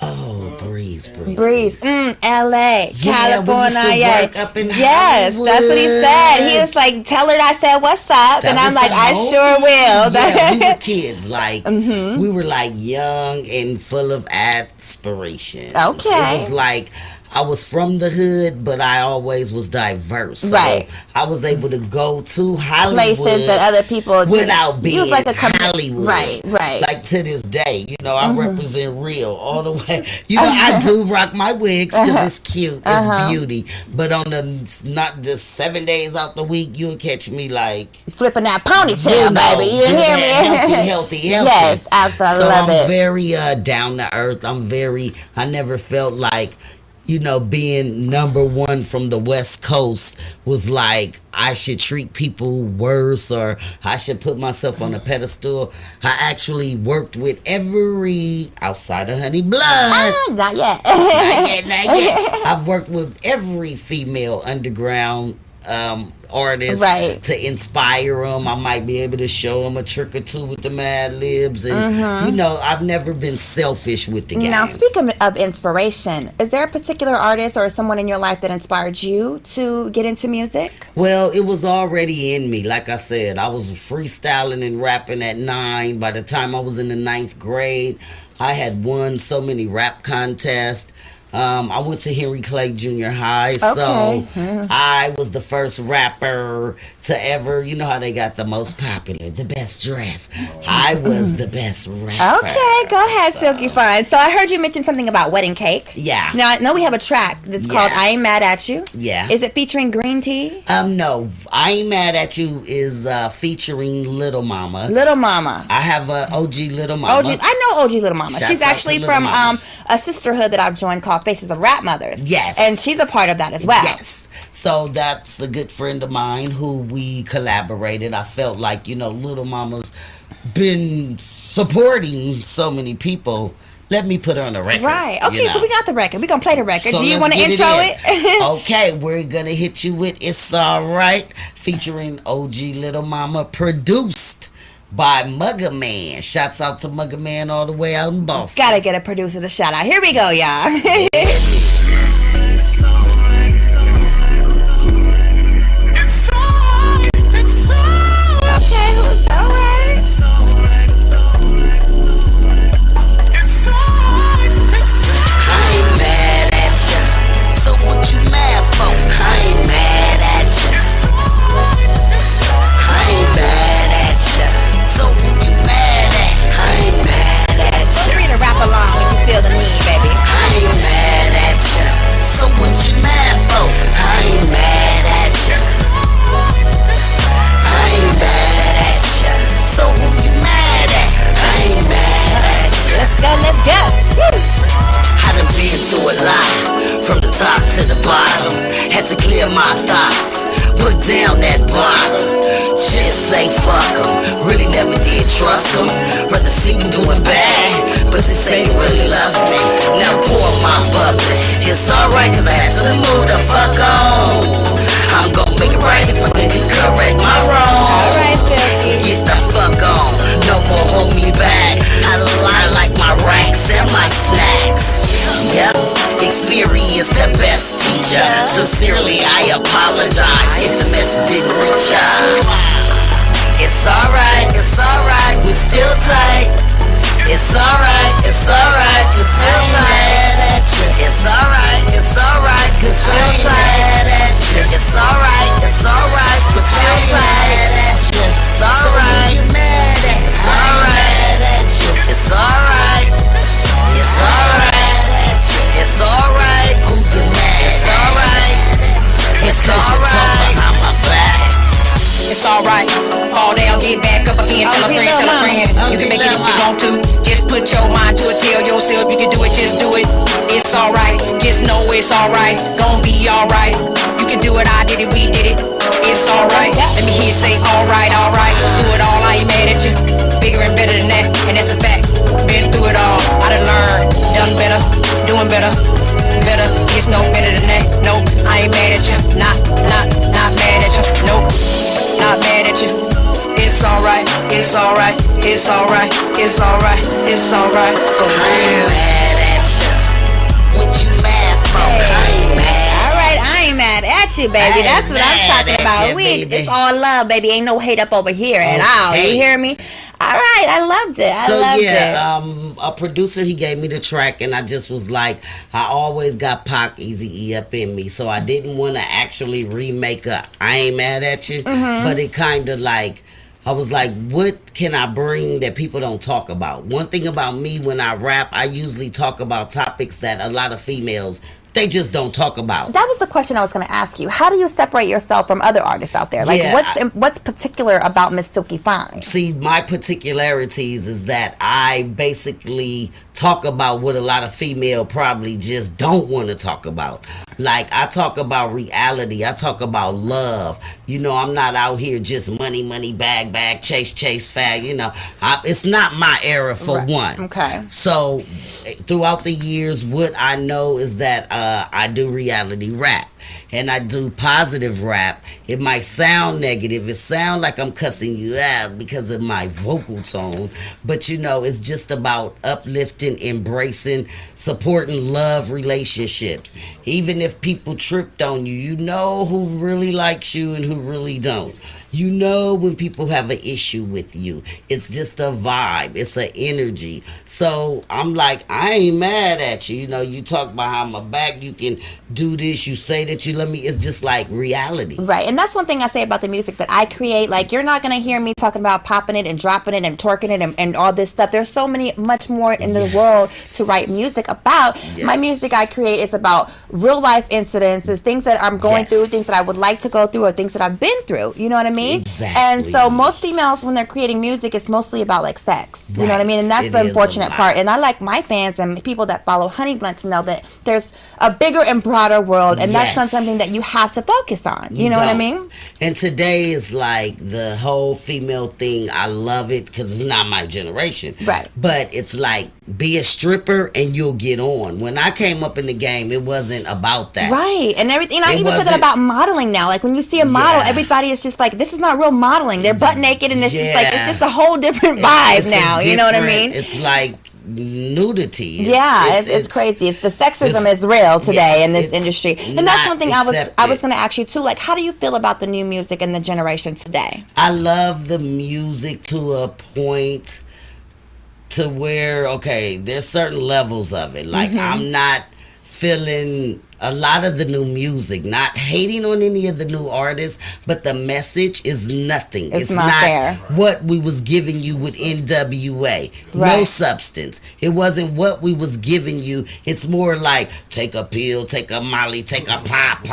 Oh, Breeze. LA, California. We used to work up in yes, Hollywood. That's what he said. He was like, tell her I said, what's up? And I'm like, I sure will. Yeah, we were kids. Like, we were like young and full of aspirations. Okay. It was like, I was from the hood, but I always was diverse. So I was able to go to Hollywood places that other people without being like a Hollywood. Right. Like to this day, I represent real all the way. I do rock my wigs because it's cute, it's beauty. But on the not just 7 days out the week, you'll catch me like flipping that ponytail, baby. You hear me? Healthy. Yes, absolutely. So love I'm very down to earth. I never felt like, being number one from the West Coast was like I should treat people worse or I should put myself on a pedestal. I actually worked with every, outside of Honey Blood. Not yet. Not yet. I've worked with every female underground artists Right. to inspire them. I might be able to show them a trick or two with the Mad Libs, and you know, I've never been selfish with the game. Now, speaking of inspiration, is there a particular artist or someone in your life that inspired you to get into music? Well, it was already in me. Like I said, I was freestyling and rapping at 9. By the time I was in the 9th grade, I had won so many rap contests. I went to Henry Clay Junior High, so I was the first rapper to ever, you know how they got the most popular, the best dress. I was the best rapper. Okay, go ahead, Silky Fine. So I heard you mention something about wedding cake. Yeah. Now, I know we have a track that's called I Ain't Mad At You. Yeah. Is it featuring Green Tea? No, I Ain't Mad At You is featuring Little Mama. Little Mama. I have a OG Little Mama. I know OG Little Mama. Shouts She's out to actually Little from Mama. a sisterhood that I've joined called Faces of Rap Mothers. Yes. And she's a part of that as well. Yes. So that's a good friend of mine who we collaborated. I felt like, you know, Little Mama's been supporting so many people. Let me put her on the record. Right. Okay, you know. so we got the record. We're going to play the record. So Do you let's want to get intro in. it? Okay, we're going to hit you with It's Alright, featuring OG Little Mama, produced by Mugga Man. Shouts out to Mugga Man all the way out in Boston. Gotta get a producer to shout out. Here we go, y'all. To the bottom, had to clear my thoughts. Put down that bottle, just say fuck 'em. Really never did trust 'em. Rather see me doing bad, but you say you really love me. Now pour my bubbly. It's alright, cause I had to move the fuck on. I'm gon' make it right if I can correct my wrong. Alright, get the fuck on, no more hold me back. I lie like my racks and my snacks. Yep, experience the best teacher. Sincerely, I apologize if the message didn't reach ya. It's alright, we're still tight. It's alright, we're still tight. It's alright, we're still tight. It's alright, we're still tight. It's alright, it's alright, it's alright. It's alright, it's alright, it's cause you talk behind my back. It's alright, fall down, get back up again, tell a friend, you can make it if you want to. Just put your mind to it, tell yourself you can do it, just do it. It's alright, just know it's alright, gon' be alright. You can do it, I did it, we did it. It's alright, let me hear you say alright, do it all, I ain't mad at you. Bigger and better than that, and that's a fact. Been through it all, I done learned, done better, doing better. It's no better than that. Nope, I ain't mad at you. Not mad at you. Nope, not mad at you. It's alright, it's alright, it's alright, it's alright, it's alright. For real. I ain't mad at you. What you mad for? I ain't mad. Alright, I ain't mad at you, baby. That's what I'm talking about. It's all love, baby. Ain't no hate up over here at all. You hear me? All right, I loved it. I loved it. A producer, he gave me the track, and I just was like, I always got Pac, Eazy-E up in me, so I didn't want to actually remake a I Ain't Mad at You, but it kind of like, I was like, what can I bring that people don't talk about? One thing about me, when I rap, I usually talk about topics that a lot of females, they just don't talk about. That was the question I was going to ask you. How do you separate yourself from other artists out there? Like, what's particular about Miss Silky Fine? See, my particularities is that I basically talk about what a lot of female probably just don't want to talk about. Like, I talk about reality. I talk about love. You know, I'm not out here just money, bag, chase, fag. You know, it's not my era for one. Okay. So, throughout the years, what I know is that I do reality rap. and I do positive rap, it might sound negative. It sound like I'm cussing you out because of my vocal tone. But you know, it's just about uplifting, embracing, supporting love relationships. Even if people tripped on you, you know who really likes you and who really don't. You know when people have an issue with you. It's just a vibe. It's an energy. So I'm like, I ain't mad at you. You know, you talk behind my back. You can do this. You say that you love me. It's just like reality. Right. And that's one thing I say about the music that I create. Like, you're not going to hear me talking about popping it and dropping it and twerking it and all this stuff. There's so much more in the world to write music about. Yes. My music I create is about real life incidences, things that I'm going through, things that I would like to go through, or things that I've been through. You know what I mean? Exactly. And so most females, when they're creating music, it's mostly about like sex. You know what I mean? And that's the unfortunate part. And I like my fans and people that follow Honey Blunt to know that there's a bigger and broader world, and that's not something that you have to focus on. You know what I mean? And today is like the whole female thing. I love it because it's not my generation. Right. But it's like, be a stripper and you'll get on. When I came up in the game, it wasn't about that. Right. And everything. I even said that about modeling now. Like, when you see a model, everybody is just like, this is not real modeling. They're butt naked, and it's just like, it's just a whole different vibe now. You know what I mean? It's like nudity. It's crazy. It's the sexism is real today in this industry. And that's something I was going to ask you too. Like, how do you feel about the new music and the generation today? I love the music to a point to where, okay, there's certain levels of it. Like, I'm not feeling a lot of the new music, not hating on any of the new artists, but the message is nothing. It's not there. What we was giving you with NWA. No substance. It wasn't what we was giving you. It's more like, take a pill, take a molly, take a pop,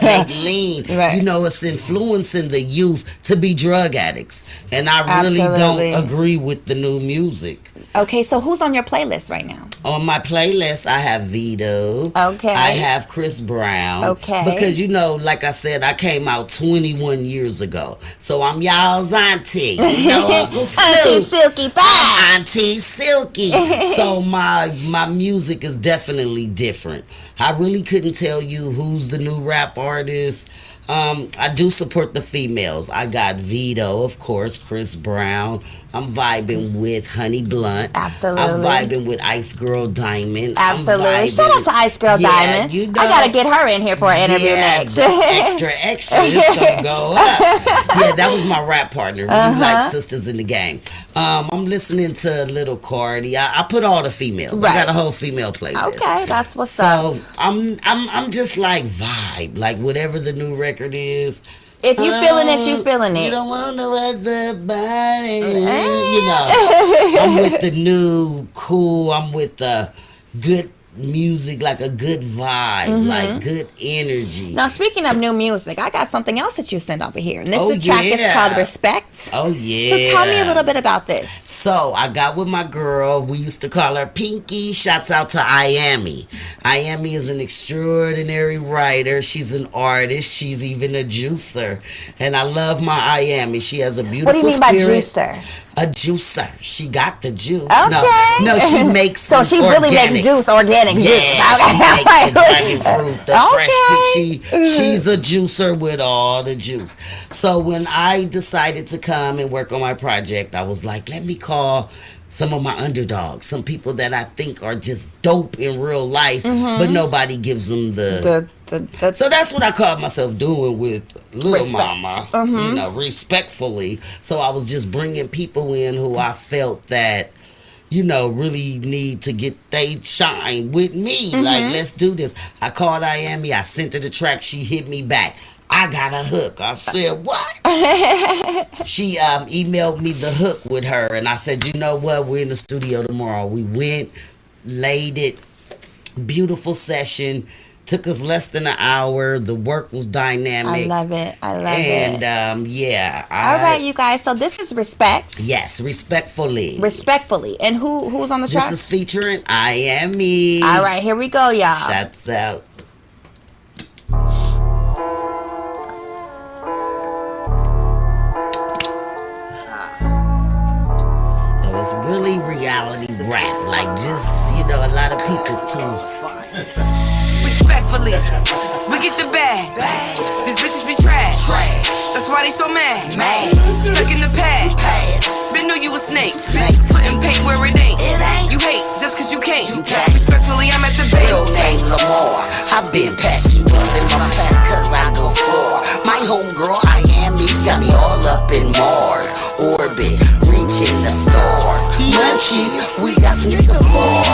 take lean. You know, it's influencing the youth to be drug addicts. And I really don't agree with the new music. Okay, so who's on your playlist right now? On my playlist, I have Vito. Okay. I have Chris Brown. Okay. Because, you know, like I said, I came out 21 years ago. So I'm y'all's auntie. You know, Uncle Auntie Silky Fine. Auntie Silky. So my music is definitely different. I really couldn't tell you who's the new rap artist. I do support the females. I got Vito, of course, Chris Brown. I'm vibing with Honey Blunt. Absolutely. I'm vibing with Ice Girl Diamond. Absolutely. Shout out to Ice Girl Diamond. You know, I gotta get her in here for an interview next. extra. It's gonna go up. Yeah, that was my rap partner. We like sisters in the game. I'm listening to Little Cardi. I put all the females. I got a whole female playlist. Okay, that's what's up. So I'm just like vibe, like whatever the new record is. If you feeling it, you feeling it. You don't want no other body. You know, I'm with the new cool. I'm with the good music, like a good vibe, like good energy. Now, speaking of new music, I got something else that you sent over here. And this track is called Respect. Oh, yeah. So tell me a little bit about this. So, I got with my girl. We used to call her Pinky. Shouts out to Iami. Iami is an extraordinary writer. She's an artist. She's even a juicer. And I love my Iami. She has a beautiful spirit. What do you mean by juicer? A juicer. She got the juice. Okay. No, she makes so she really makes juice, organic juice. Yeah, she makes the dragon fruit, the fresh peach. She's a juicer with all the juice. So when I decided to come and work on my project, I was like, let me call some of my underdogs, some people that I think are just dope in real life, but nobody gives them the so that's what I called myself doing with Little Mama, you know, respectfully. So I was just bringing people in who I felt that, you know, really need to get they shine with me. Like, let's do this. I called Iami. I sent her the track. She hit me back. I got a hook. I said, what? She emailed me the hook with her, and I said, you know what? We're in the studio tomorrow. We went, laid it, beautiful session. Took us less than an hour. The work was dynamic. I love it. And yeah. All right, you guys. So this is Respect. Yes, respectfully. Respectfully. And who's on the track? This is featuring Iami. All right, here we go, y'all. Shouts out. So it's really reality rap. Like, just, you know, a lot of people too. Respectfully. We get the bag. These bitches be trash. That's why they so mad. Stuck in the past. Been knew you a snake. Putting paint where it ain't. You hate just cause you can't. Respectfully, I'm at the bank. Real name Lamar. I've been past you up in my past cause I go far. My homegirl, I am me, got me all up in Mars. Orbit, reaching the stars. Munchies, we got some nigga bars.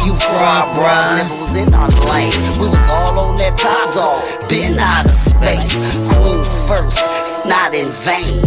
You fraud bras, nibbles in our lane. We was all on that top dog, been out of space. Queens first, not in vain.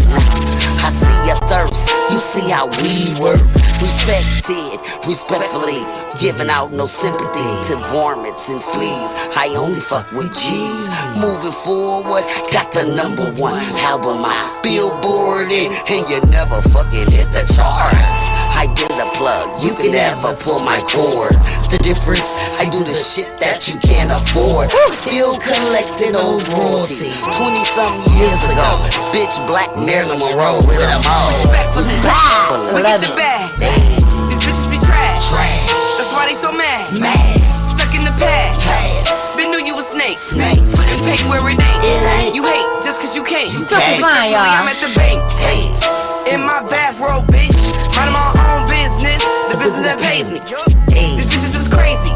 I see your thirst, you see how we work. Respected, respectfully, giving out no sympathy to varmints and fleas. I only fuck with G's. Moving forward, got the #1 album out, billboarding, and you never fucking hit the charts. I did the plug, you can never pull my cord. The difference, I do the shit that you can't afford. Still collecting old royalties. 20-something years ago, bitch, Black Marilyn Monroe with them all. Respectfully. We get the bag. These bitches be trash. That's why they so mad. Stuck in the past. Been knew you a snake. Putting paint where it ain't. You hate just cause you can't. Respectfully, I'm at the bank. In my bathrobe, bitch. Minding my own business. The business that pays me. These bitches is crazy.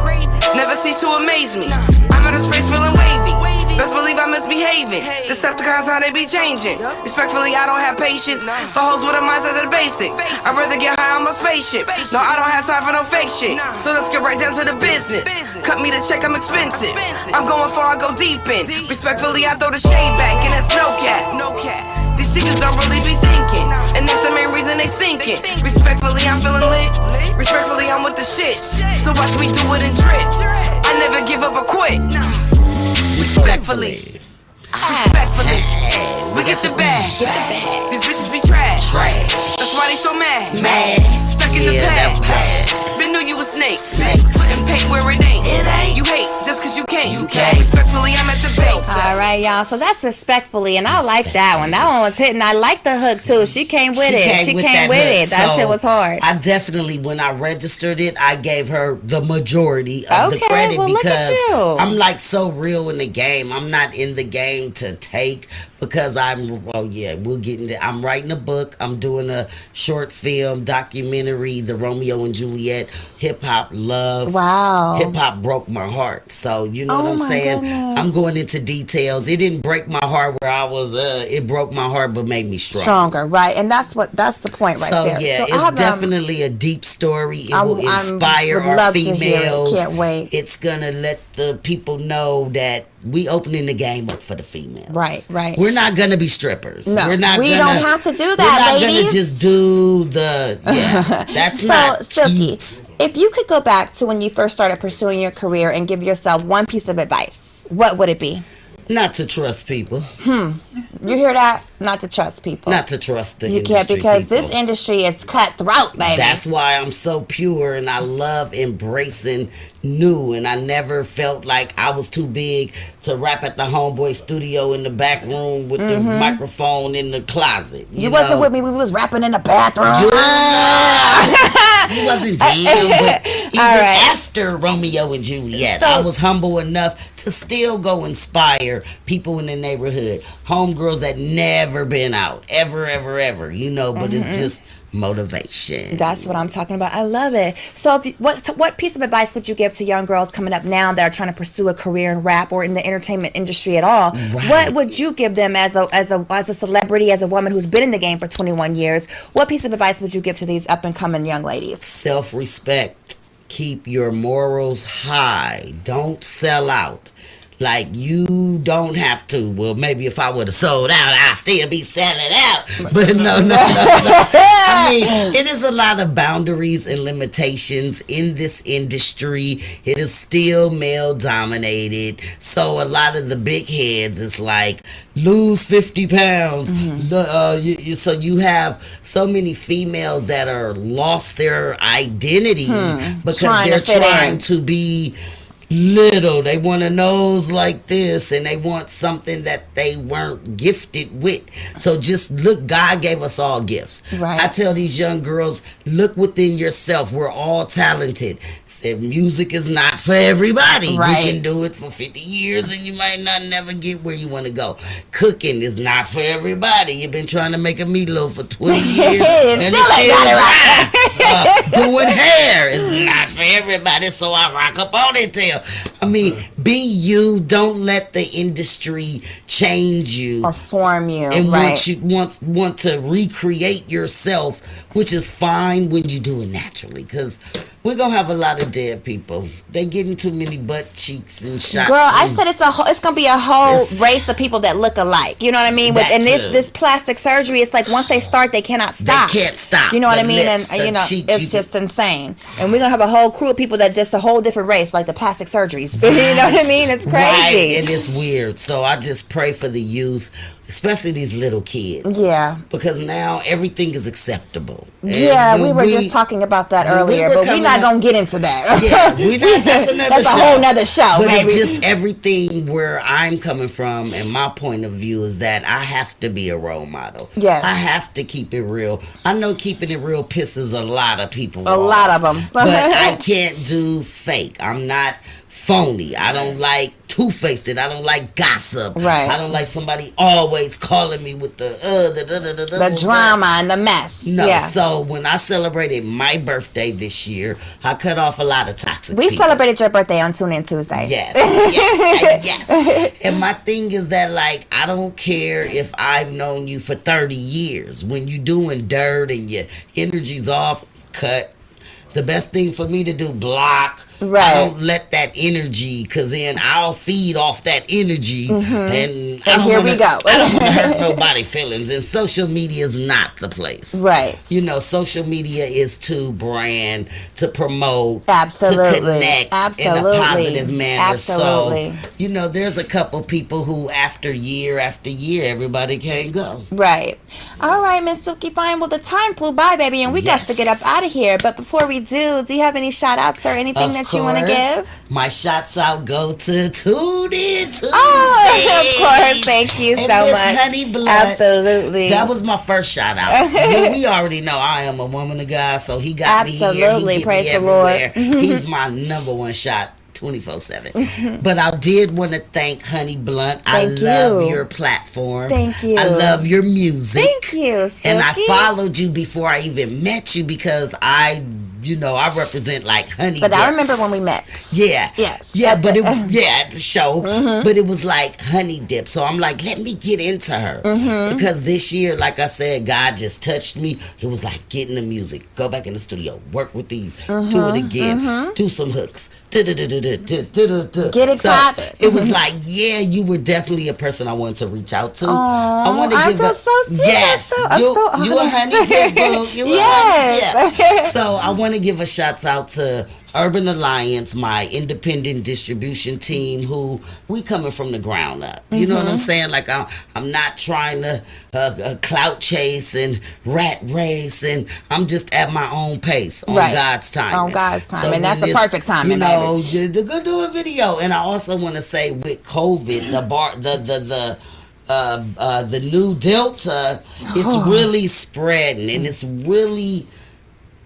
Never cease to amaze me. I'm out of space feeling wavy. Best believe I'm misbehaving. Decepticons, how they be changing. Respectfully, I don't have patience for hoes with a mindset of the basics. I'd rather get high on my spaceship. No, I don't have time for no fake shit. So let's get right down to the business. Cut me the check, I'm expensive. I'm going far, I go deep in. Respectfully, I throw the shade back, and that's no cap. These niggas don't really be thinking, and that's the main reason they sinking. Respectfully, I'm feeling lit. Respectfully, I'm with the shit. So watch me do it and drip. I never give up or quit. Respectfully, we get the bag. These bitches be trash. That's why they so mad. Stuck in the past. Been knew you a snake. Putting paint where it ain't. You hate just cause you can't. Respectfully, I'm at the bank. All right, y'all. So that's respectfully, and I like that one. That one was hitting. I like the hook too. She came with it. She came with it. That shit was hard. I definitely, when I registered it, I gave her the majority of the credit because I'm like so real in the game. I'm not in the game to take because we'll get into. I'm writing a book. I'm doing a short film documentary, The Romeo and Juliet. Hip hop love. Wow. Hip hop broke my heart. So you know what I'm saying. Goodness. I'm going into details. It didn't break my heart where I was. It broke my heart, but made me stronger. Right, and that's the point right there. Yeah, so it's definitely a deep story. It will inspire our females. Can't wait. It's gonna let the people know that we opening the game up for the females. Right. We're not gonna be strippers. No, we don't have to do that, we're not ladies. gonna just do the That's so, not Silky, cute. If you could go back to when you first started pursuing your career and give yourself one piece of advice, what would it be? Not to trust people. You hear that? Not to trust people. Not to trust the industry. You can't, because people. this industry is cutthroat, baby. That's why I'm so pure and I love embracing new. And I never felt like I was too big to rap at the homeboy studio in the back room with the microphone in the closet. You wasn't with me. We was rapping in the bathroom. You wasn't down, but even after Romeo and Juliet, I was humble enough to still go inspire people in the neighborhood, homegirls that never been out, ever, but it's just motivation. That's what I'm talking about. I love it. So what piece of advice would you give to young girls coming up now that are trying to pursue a career in rap or in the entertainment industry at all? Right. What would you give them as a celebrity, as a woman who's been in the game for 21 years? What piece of advice would you give to these up and coming young ladies? Self-respect. Keep your morals high. Don't sell out. Like, you don't have to. Well, maybe if I would have sold out, I'd still be selling out. But no. I mean, it is a lot of boundaries and limitations in this industry. It is still male dominated. So a lot of the big heads is like, lose 50 pounds. So you have so many females that are lost their identity because they're trying to be little. They want a nose like this, and they want something that they weren't gifted with. So just look, God gave us all gifts. Right. I tell these young girls, look within yourself. We're all talented. Said music is not for everybody. Right. You can do it for 50 years and you might not never get where you want to go. Cooking is not for everybody. You've been trying to make a meatloaf for 20 years and it's still dry. Doing hair is not for everybody, so I rock a ponytail. I mean, be you. Don't let the industry change you or form you, and right? want to recreate yourself, which is fine when you do it naturally. Because we're gonna have a lot of dead people. They getting too many butt cheeks and shots. Girl, I said it's gonna be a whole race of people that look alike. You know what I mean? And this plastic surgery, it's like once they start, they cannot stop. They can't stop. You know what I mean? Lips, and you know, cheeks, it's just insane. And we're gonna have a whole crew of people that just a whole different race, like the plastic surgeries. You know what I mean? It's crazy. Right, and it's weird. So I just pray for the youth, especially these little kids. Yeah. Because now everything is acceptable. Yeah, we were just talking about that earlier, but we're not going to get into that. Yeah, we're not. That's another That's show. a whole nother show, But baby. it's just everything where I'm coming from and my point of view is that I have to be a role model. Yes. I have to keep it real. I know keeping it real pisses a lot of people off. A lot of them. But I can't do fake. I'm not phony. I don't like two-faced it. I don't like gossip. Right. I don't like somebody always calling me with the drama and the mess. No. Yeah. So when I celebrated my birthday this year, I cut off a lot of toxic We people. celebrated your birthday on Tune In Tuesday. Yes. And my thing is that, like, I don't care if I've known you for 30 years. When you doing dirt and your energy's off, cut. The best thing for me to do, block. Right. I don't let that energy, because then I'll feed off that energy. And here we go. I don't want to hurt nobody's feelings. And social media is not the place. Right. You know, social media is to brand, to promote, Absolutely. to connect in a positive manner. Absolutely. So, you know, there's a couple people who after year, everybody can't go. Right. All right, Miss Silky Fine. Well, the time flew by, baby, and we got to get up out of here. But before we do you have any shout outs or anything that you want to give? My shots out go to Tune In Tuesday. Oh, of course. Thank you and so Miss much. Honey Blood. Absolutely. That was my first shout out. Well, we already know I am a woman of God, so he got me here. Absolutely. He Praise me the everywhere. Lord. He's my number one shot. 24/7. But I did want to thank Honey Blunt. I love your platform. Thank you. I love your music. Thank you, Silky. And I followed you before I even met you because I represent like honey. But dips. I remember when we met. Yeah. Yes. Yeah, but at the show. But it was like honey dip. So I'm like, let me get into her. Because this year, like I said, God just touched me. It was like, get in the music. Go back in the studio. Work with these. Do it again. Do some hooks. Get it poppin'. It was like, yeah, you were definitely a person I wanted to reach out to. I feel so sweet. Yes. I'm so honored. You a honey dip, boo. You a honey dip. So I want to give a shout out to Urban Alliance, my independent distribution team, who we coming from the ground up. You know what I'm saying? Like I'm not trying to clout chase and rat race, and I'm just at my own pace on God's time. On God's time, so and that's the perfect time. You know, to go do a video. And I also want to say with COVID, the new Delta, it's really spreading and it's really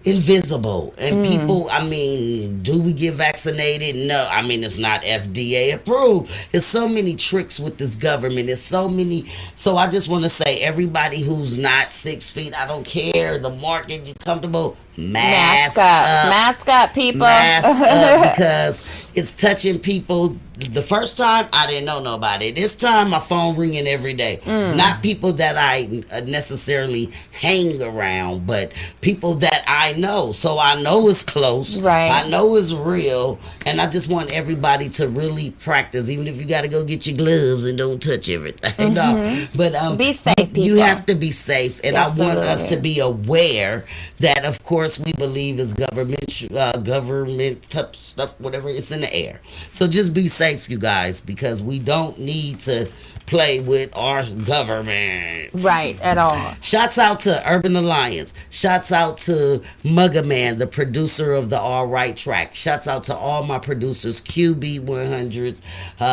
invisible. And people, I mean, do we get vaccinated? No. I mean, it's not FDA approved. There's so many tricks with this government. There's so many. So I just want to say, everybody who's not 6 feet, I don't care. The market, you comfortable, mask up. Mask up, people. Mask up, because it's touching people. The first time, I didn't know nobody. This time, my phone ringing every day. Not people that I necessarily hang around, but people that I know. So I know it's close. Right. I know it's real. And I just want everybody to really practice, even if you got to go get your gloves and don't touch everything. No. But be safe, people. You have to be safe. And Absolutely. I want us to be aware that, of course, we believe is government type stuff, whatever, it's in the air. So just be safe, you guys, because we don't need to play with our government. Right, at all. Shouts out to Urban Alliance. Shouts out to Mugga Man, the producer of the All Right track. Shouts out to all my producers, QB 100s,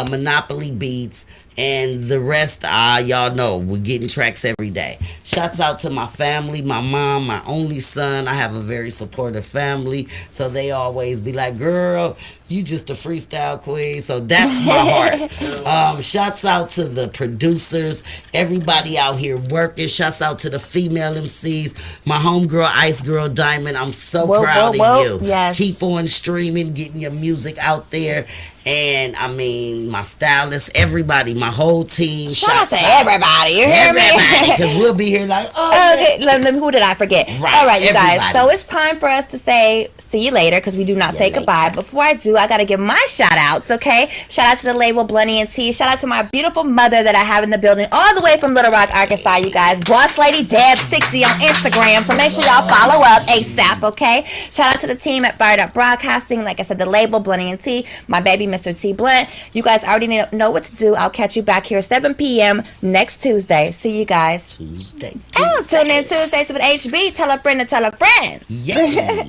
Monopoly Beats, and the rest. Y'all know we're getting tracks every day. Shouts out to my family, my mom, my only son. I have a very supportive family, so they always be like, girl, you just a freestyle queen. So that's my heart. Shouts out to the producers, everybody out here working. Shouts out to the female MCs, my homegirl Ice Girl Diamond. I'm so proud of you. Yes. Keep on streaming, getting your music out there. And I mean, my stylist, everybody, my whole team. Shout out to everybody. You hear me? Because we'll be here like, okay. Who did I forget? Right, all right, you everybody. guys. So it's time for us to say see you later because we do not say goodbye. Before I do, I got to give my shout outs, okay? Shout out to the label Blunny and T. Shout out to my beautiful mother that I have in the building all the way from Little Rock, Arkansas, you guys. Boss Lady Deb 60 on Instagram. So make sure y'all follow up ASAP, okay? Shout out to the team at Fired Up Broadcasting. Like I said, the label Blunny and T. My baby, Mr. T Blunt. You guys already know what to do. I'll catch you back here 7 p.m. next Tuesday. See you guys. Tuesday. Oh, tune in Tuesdays with HB. Tell a friend to tell a friend. Yeah.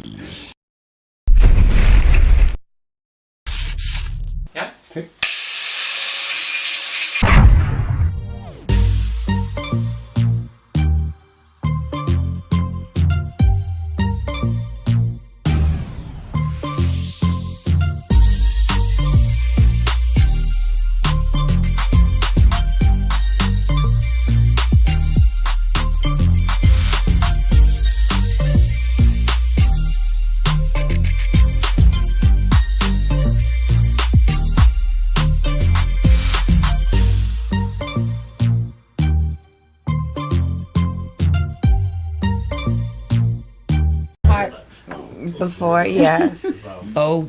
Before, yes. Okay.